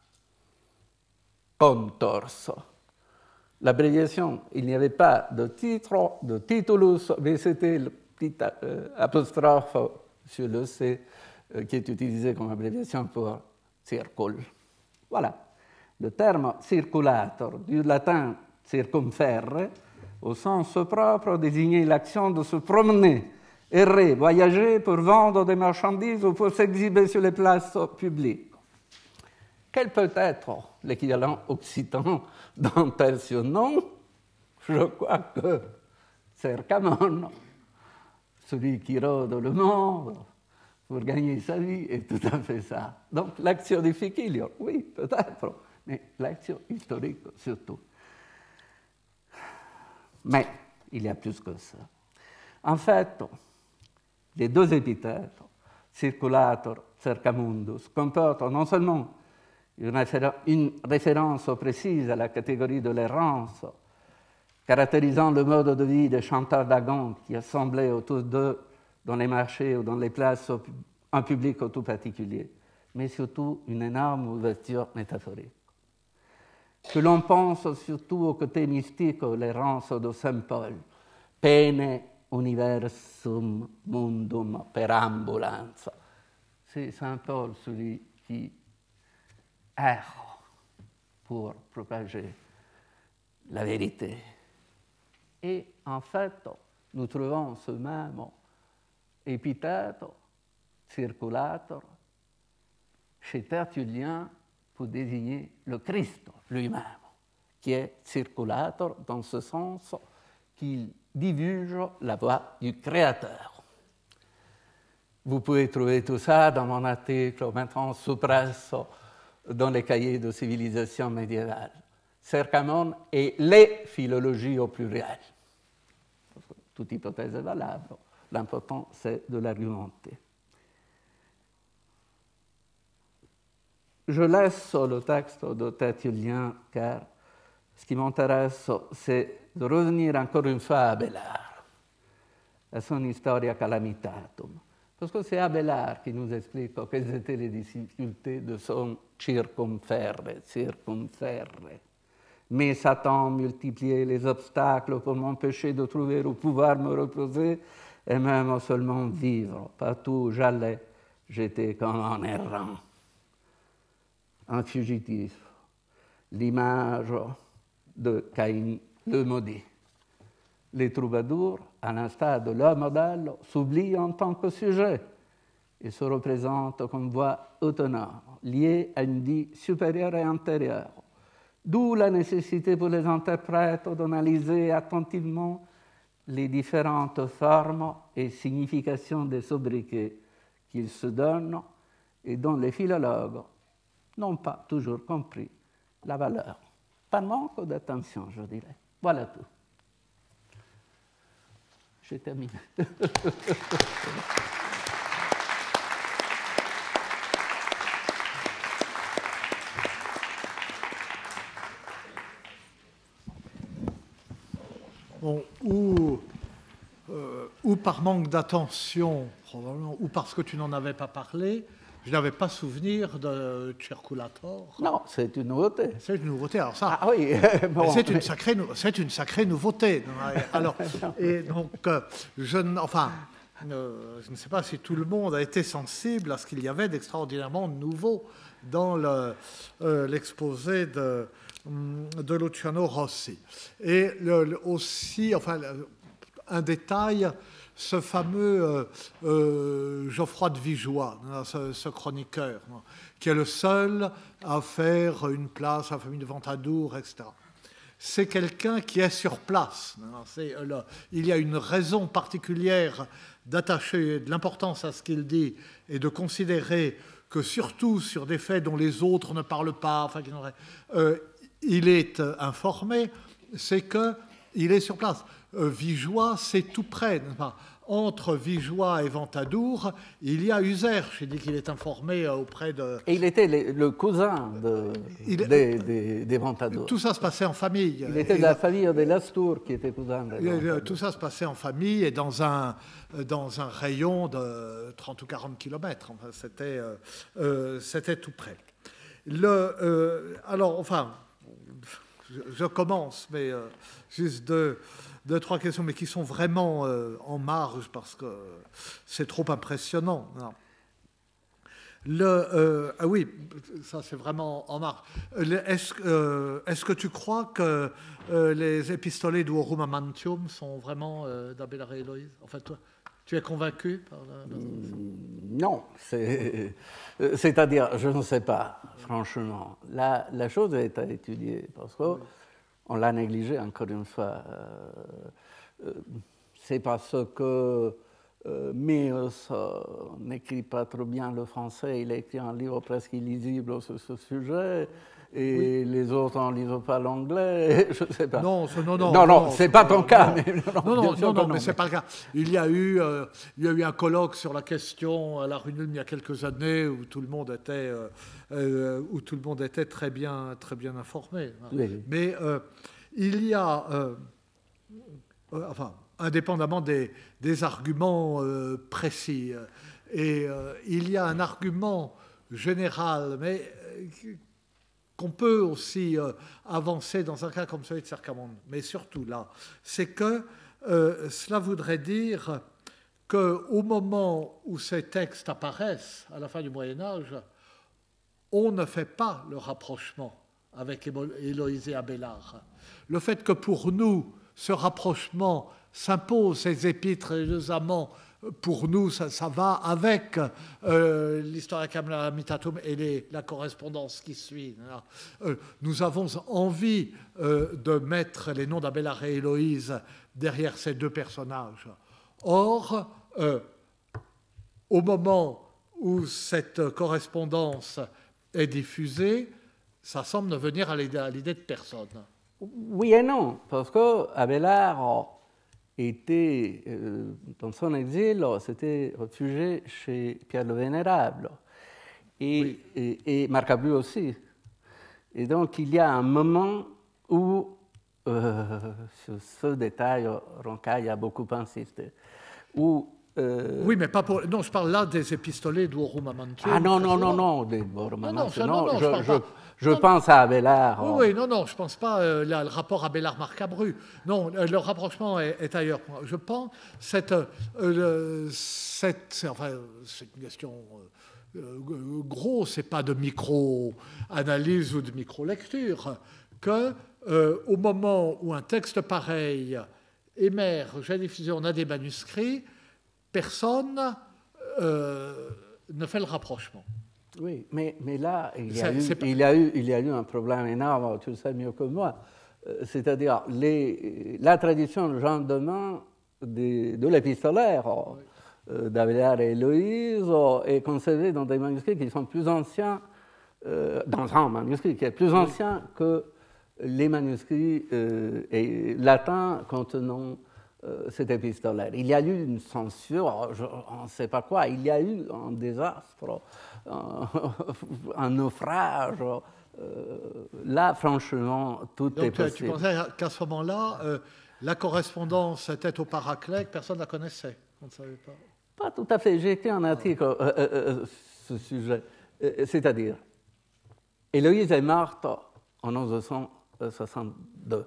contors. L'abréviation, il n'y avait pas de titre, de titulus, mais c'était le petit apostrophe sur le C qui est utilisé comme abréviation pour circul. Voilà. Le terme circulator, du latin circumferre, au sens propre, désignait l'action de se promener, errer, voyager pour vendre des marchandises ou pour s'exhiber sur les places publiques. Quel peut être l'équivalent occitan d'un tel surnom? Je crois que Cercamon, celui qui rôde le monde pour gagner sa vie, est tout à fait ça. Donc l'action du Ficilio, oui, peut-être, mais l'action historique surtout. Mais il y a plus que ça. En fait, les deux épithètes, circulator, cercamundus, comportent non seulement une référence précise à la catégorie de l'errance, caractérisant le mode de vie des chanteurs d'agons qui assemblaient autour d'eux dans les marchés ou dans les places en public tout particulier, mais surtout une énorme ouverture métaphorique. Que l'on pense surtout au côté mystique de l'errance de Saint Paul, pene universum mundum perambulanza. C'est Saint Paul celui qui erre pour propager la vérité. Et en fait, nous trouvons ce même épithète, circulator, chez Tertullien pour désigner le Christ lui-même, qui est circulator dans ce sens qu'il divulge la voix du Créateur. Vous pouvez trouver tout ça dans mon article maintenant sous presse dans les cahiers de civilisation médiévale. Cercamon et les philologies au pluriel. Toute hypothèse est valable. L'important, c'est de l'argumenter. Je laisse le texte de Tertullien car ce qui m'intéresse, c'est de revenir encore une fois à Abélard, à son Historia Calamitatum. Parce que c'est Abélard qui nous explique quelles étaient les difficultés de son circumferre. Mais Satan multipliait les obstacles pour m'empêcher de trouver ou pouvoir me reposer et même seulement vivre. Partout où j'allais, j'étais comme un errant, un fugitif, l'image de Caïn le maudit. Les troubadours, à l'instar de leur modèle, s'oublient en tant que sujet et se représentent comme voix autonome, liée à une vie supérieure et antérieure. D'où la nécessité pour les interprètes d'analyser attentivement les différentes formes et significations des sobriquets qu'ils se donnent et dont les philologues n'ont pas toujours compris la valeur. Par manque d'attention, je dirais. Voilà tout. J'ai terminé. Bon, ou par manque d'attention, probablement, ou parce que tu n'en avais pas parlé, je n'avais pas souvenir de Circulator. Non, c'est une nouveauté. C'est une nouveauté. Alors ça, Ah oui, bon, c'est une sacrée nouveauté. Alors, et donc, je ne sais pas si tout le monde a été sensible à ce qu'il y avait d'extraordinairement nouveau dans l'exposé de Luciano Rossi. Et aussi, enfin, un détail, ce fameux Geoffroy de Vigeois, ce chroniqueur, qui est le seul à faire une place à la famille de Ventadour, etc. C'est quelqu'un qui est sur place. Il y a une raison particulière d'attacher de l'importance à ce qu'il dit et de considérer que surtout sur des faits dont les autres ne parlent pas, enfin, il est informé, c'est qu'il est sur place. Vigeois, c'est tout près. Entre Vigeois et Ventadour, il y a Userche. Il dit qu'il est informé auprès de... Et il était le cousin des Ventadour. Tout ça se passait en famille. Il était de la famille de Lastour, qui était cousin de tout ça se passait en famille et dans un rayon de 30 ou 40 kilomètres. Enfin, c'était tout près. Alors, enfin, je commence, mais juste deux, trois questions, mais qui sont vraiment en marge parce que c'est trop impressionnant. Ah oui, ça c'est vraiment en marge. Est-ce que tu crois que les épistolets d'Uorum Amantium sont vraiment d'Abélard et Héloïse? En fait, toi, tu es convaincu par Non, c'est-à-dire, je ne sais pas, franchement. La chose est à étudier parce que on l'a négligé encore une fois. C'est parce que Meus n'écrit pas trop bien le français, il a écrit un livre presque illisible sur ce sujet, et les autres n'en lisent pas l'anglais, je ne sais pas. Non, c'est pas ton cas. Non, mais c'est pas le cas. Il y a eu un colloque sur la question à la Rue Nulme il y a quelques années où tout le monde était très bien informé. Oui. Mais il y a, enfin, indépendamment des arguments précis, et il y a un argument général, mais qu'on peut aussi avancer dans un cas comme celui de Cercamonde, mais surtout là, c'est que cela voudrait dire qu'au moment où ces textes apparaissent, à la fin du Moyen-Âge, on ne fait pas le rapprochement avec Héloïse et Abélard. Le fait que pour nous, ce rapprochement s'impose, ces épîtres et les amants, pour nous, ça va avec l'Historia Calamitatum et la correspondance qui suit. Nous avons envie de mettre les noms d'Abélard et Héloïse derrière ces deux personnages. Or, au moment où cette correspondance est diffusée, ça semble ne venir à l'idée de personne. Oui et non, parce que Abélard était, dans son exil, s'était réfugié chez Pierre le Vénérable, et Marcabru aussi. Et donc, il y a un moment où, sur ce détail, Roncaille a beaucoup insisté, où... Oui, mais pas pour... Non, je parle là des épistolets d'Uorum Amantium. Ah non, des Uorum Amantium. Je pense à Abélard. Oui, non, je ne pense pas le rapport Abélard-Marcabru. Non, le rapprochement est ailleurs. Je pense c'est une question grosse, c'est pas de micro-analyse ou de micro-lecture, qu'au moment où un texte pareil émerge, est diffusé, on a des manuscrits, personne ne fait le rapprochement. Oui, mais là, il y a eu un problème énorme, tu le sais mieux que moi. C'est-à-dire, la tradition de Jean Demin de l'épistolaire d'Abélard et Héloïse est conservée dans des manuscrits qui sont plus anciens, dans un manuscrit qui est plus ancien que les manuscrits latins contenant cet épistolaire. Il y a eu une censure, on ne sait pas quoi, il y a eu un désastre, un naufrage. Là, franchement, tout est possible. Tu pensais qu'à ce moment-là, la correspondance était au Paraclet, personne ne la connaissait. On ne savait pas. Pas tout à fait. J'ai écrit un article ce sujet. C'est-à-dire, Héloïse est morte en 1962.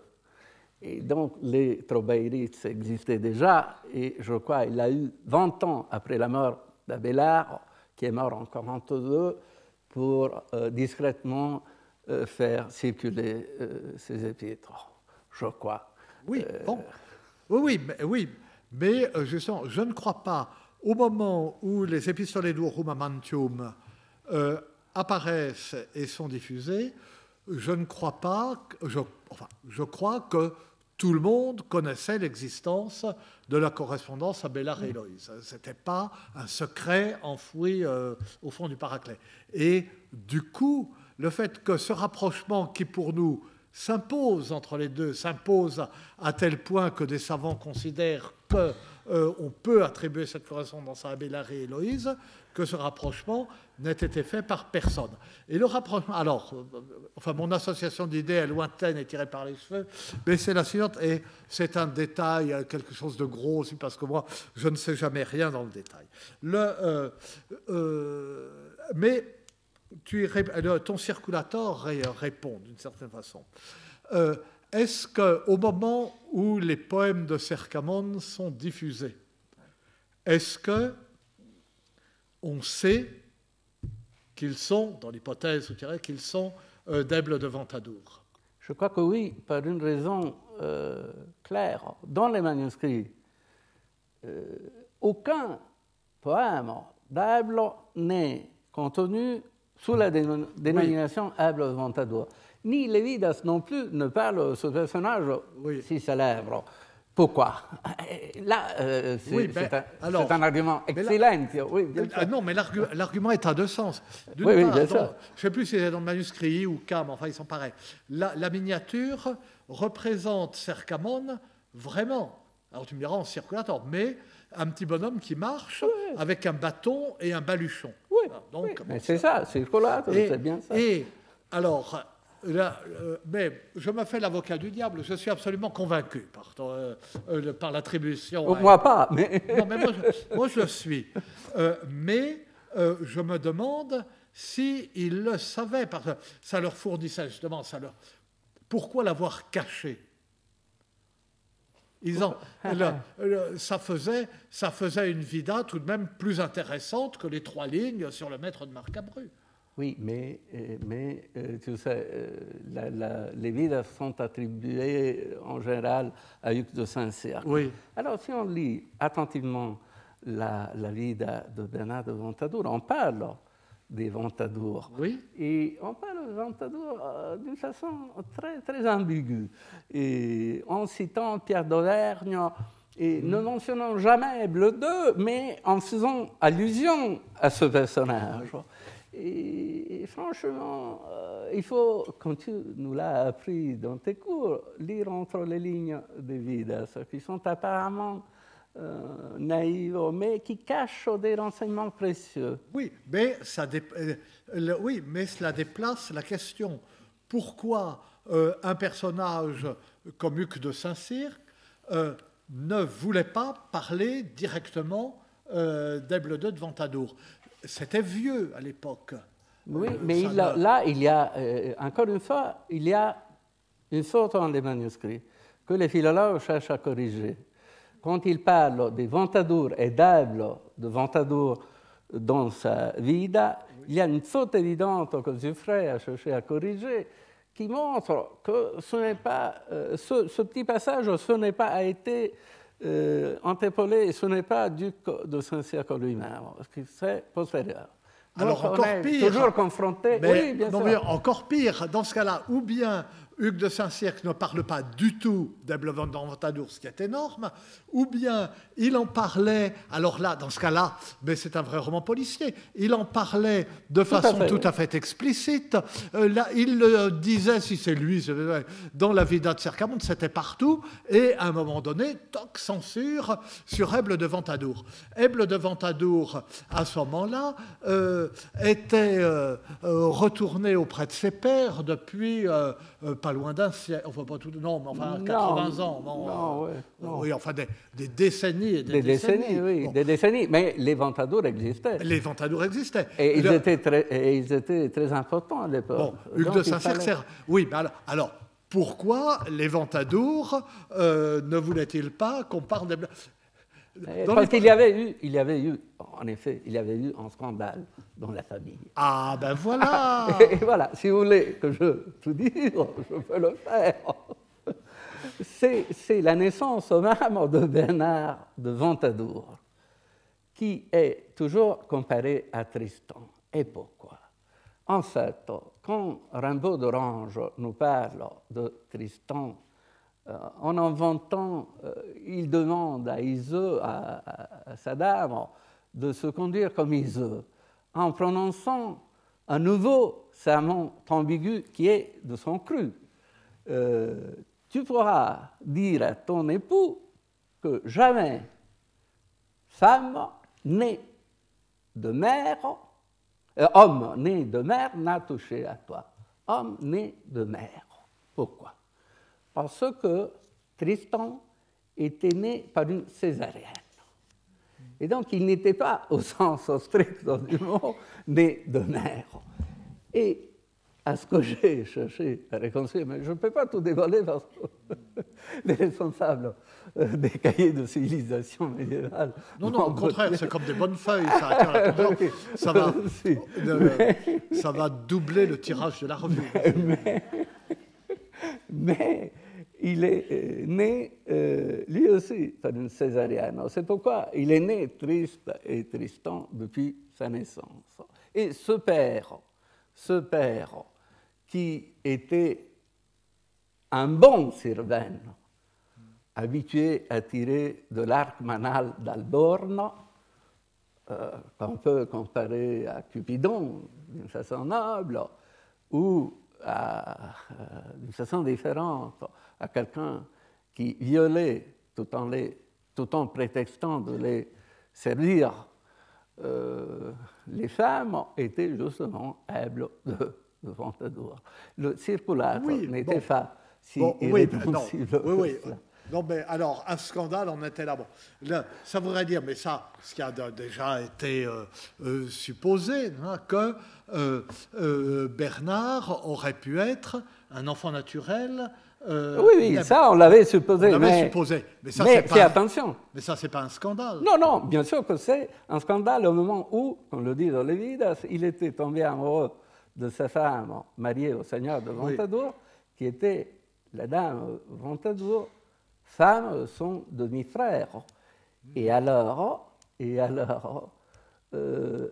Et donc, les Trobaïrites existaient déjà. Et je crois qu'il a eu 20 ans après la mort d'Abélard, qui est mort en 1942, pour discrètement faire circuler ses épîtres, je crois. Oui, bon. Oui, mais justement, je ne crois pas, au moment où les Epistolae Amantium apparaissent et sont diffusés, je ne crois pas, je crois que tout le monde connaissait l'existence de la correspondance Abélard et Héloïse. Ce n'était pas un secret enfoui au fond du Paraclet. Et du coup, le fait que ce rapprochement qui pour nous s'impose entre les deux, s'impose à tel point que des savants considèrent qu'on peut attribuer cette correspondance à Abélard et Héloïse, que ce rapprochement n'ait été fait par personne. Et le rapprochement, alors, mon association d'idées est lointaine et tirée par les cheveux, mais c'est la suivante, et c'est un détail, quelque chose de gros aussi, parce que moi, je ne sais jamais rien dans le détail. Mais ton circulateur répond d'une certaine façon. Est-ce qu'au moment où les poèmes de Cercamon sont diffusés, est-ce qu'on sait qu'ils sont, dans l'hypothèse, je dirais, qu'ils sont d'Aible de Ventadour? Je crois que oui, par une raison claire. Dans les manuscrits, aucun poème d'Aible n'est contenu sous la dénomination Aible de Ventadour. Ni Lévidas non plus ne parle de ce personnage si célèbre. Pourquoi? Là, c'est un argument excellent. Non, mais l'argument est à deux sens. Oui, bien sûr. Je ne sais plus si c'est dans le manuscrit ou Cam, enfin, ils sont pareils. La miniature représente Cercamon vraiment, alors tu me diras en circulateur, mais un petit bonhomme qui marche avec un bâton et un baluchon. Oui, mais c'est ça, circulateur, c'est bien ça. Et alors... mais je me fais l'avocat du diable, je suis absolument convaincu par l'attribution. Moi pas, mais... Non, mais moi je le suis. Mais je me demande s'ils le savaient, parce que ça leur fournissait justement, pourquoi l'avoir caché? Ça faisait une vida tout de même plus intéressante que les 3 lignes sur le maître de Marcabru. Oui, mais tu sais, les vidas sont attribuées en général à Hugues de Saint-Cyr. Oui. Alors, si on lit attentivement la vida de Bernard de Ventadour, on parle des Ventadour. Oui. Et on parle de Ventadour d'une façon très, très ambiguë. Et en citant Pierre d'Auvergne, et ne mentionnant jamais Aible II, mais en faisant allusion à ce personnage. Et franchement, il faut, comme tu nous l'as appris dans tes cours, lire entre les lignes des Vidas, qui sont apparemment naïves, mais qui cachent des renseignements précieux. Oui, mais cela déplace la question. Pourquoi un personnage comme Hugues de Saint-Cyr ne voulait pas parler directement d'Aible II de Ventadour? C'était vieux à l'époque. Oui, mais là, il y a, encore une fois, il y a une faute dans les manuscrits que les philologues cherchent à corriger. Quand il parle de Ventadour et d'Aible de Ventadour dans sa vida, il y a une faute évidente que Giuffre a cherché à corriger, qui montre que ce n'est pas, ce petit passage, ce n'est pas a été interpolé, ce n'est pas Duc de Saint-Cyr lui-même, parce que c'est postérieur. Alors encore pire, toujours confronté. Mais, oui, bien sûr. Mais encore pire, dans ce cas-là, ou bien Hugues de Saint-Cyr ne parle pas du tout d'Aible de Ventadour, ce qui est énorme, ou bien il en parlait, alors là, dans ce cas-là, mais c'est un vrai roman policier, il en parlait de façon tout à fait explicite. Là, il le disait, si c'est lui, dans la vida de Cercamon, c'était partout, et à un moment donné, toc, censure sur Aible de Ventadour. Aible de Ventadour, à ce moment-là, était retourné auprès de ses pairs depuis pas loin d'un siècle, enfin pas tout, non, mais enfin 80 ans. Non. Oui, enfin des décennies et des décennies. Oui, bon. Des décennies, mais les Ventadour existaient. Les Ventadour existaient. Et ils étaient très importants à l'époque. Bon, Hugues de Saint-Cyr, oui, mais alors, pourquoi les Ventadour ne voulaient-ils pas qu'on parle des... Parce qu'il y avait eu, en effet, il y avait eu un scandale dans la famille. Ah, ben voilà. Et voilà, si vous voulez que je tout dise, je peux le faire. C'est la naissance même de Bernard de Ventadour, qui est toujours comparé à Tristan. Et pourquoi? En fait, quand Rimbaud d'Orange nous parle de Tristan, en inventant, il demande à Iseux, à sa dame, de se conduire comme Iseux, en prononçant un nouveau serment ambigu qui est de son cru. Tu pourras dire à ton époux que jamais femme née de mère, homme né de mère n'a touché à toi. Homme né de mère. Pourquoi? Parce que Tristan était né par une césarienne. Et donc, il n'était pas, au sens strict du mot, né de mère. Et à ce que j'ai cherché à réconcilier, mais je ne peux pas tout dévoiler parce que les responsables des cahiers de civilisation médiévale... Non, au contraire, c'est comme des bonnes feuilles, ça. Ça va doubler le tirage de la revue. Mais il est né, lui aussi, par une césarienne. C'est pourquoi il est né triste et Tristan depuis sa naissance. Et ce père, qui était un bon Sirvène, habitué à tirer de l'arc manal d'Alborne, qu'on peut comparer à Cupidon d'une façon noble, ou d'une façon différente à quelqu'un qui violait tout en prétextant de les servir. Les femmes étaient justement humbles de Ventadour. Le circulaire n'était pas si irrépressible. Non, mais alors, un scandale en était là. Bon, là, ça voudrait dire, mais ça, ce qui a déjà été supposé, que Bernard aurait pu être un enfant naturel. Oui, ça, on l'avait supposé. Mais ça, attention. Mais ça, c'est pas un scandale. Non, bien sûr que c'est un scandale au moment où, on le dit dans les Vidas, il était tombé amoureux de sa femme mariée au seigneur de Ventadour, qui était la dame Ventadour, femme de son demi-frère. Et alors, le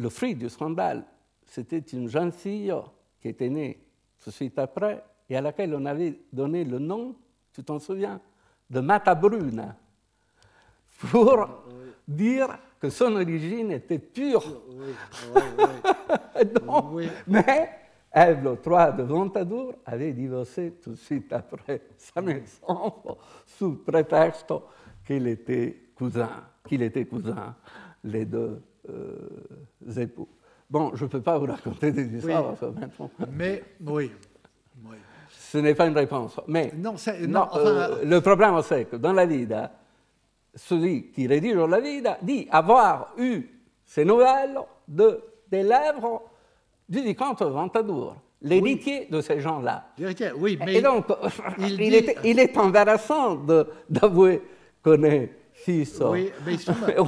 fruit du scandale, c'était une jeune fille qui était née tout de suite après et à laquelle on avait donné le nom, tu t'en souviens, de Matabrune, pour dire que son origine était pure. Mais Ève III de Ventadour avait divorcé tout de suite après sa naissance sous prétexte qu'il était cousin, les deux époux. Bon, je ne peux pas vous raconter des histoires maintenant. Mais oui. Ce n'est pas une réponse. Mais enfin... le problème, c'est que dans la Vida, celui qui rédige la Vida dit avoir eu ces nouvelles des lèvres du vicomte Ventadour, l'héritier de ces gens-là. Oui, mais et donc, il est embarrassant d'avouer qu'on est fils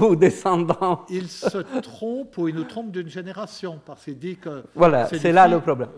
ou descendant. Il se trompe ou il nous trompe d'une génération, parce qu'il dit que... Voilà, c'est là le problème.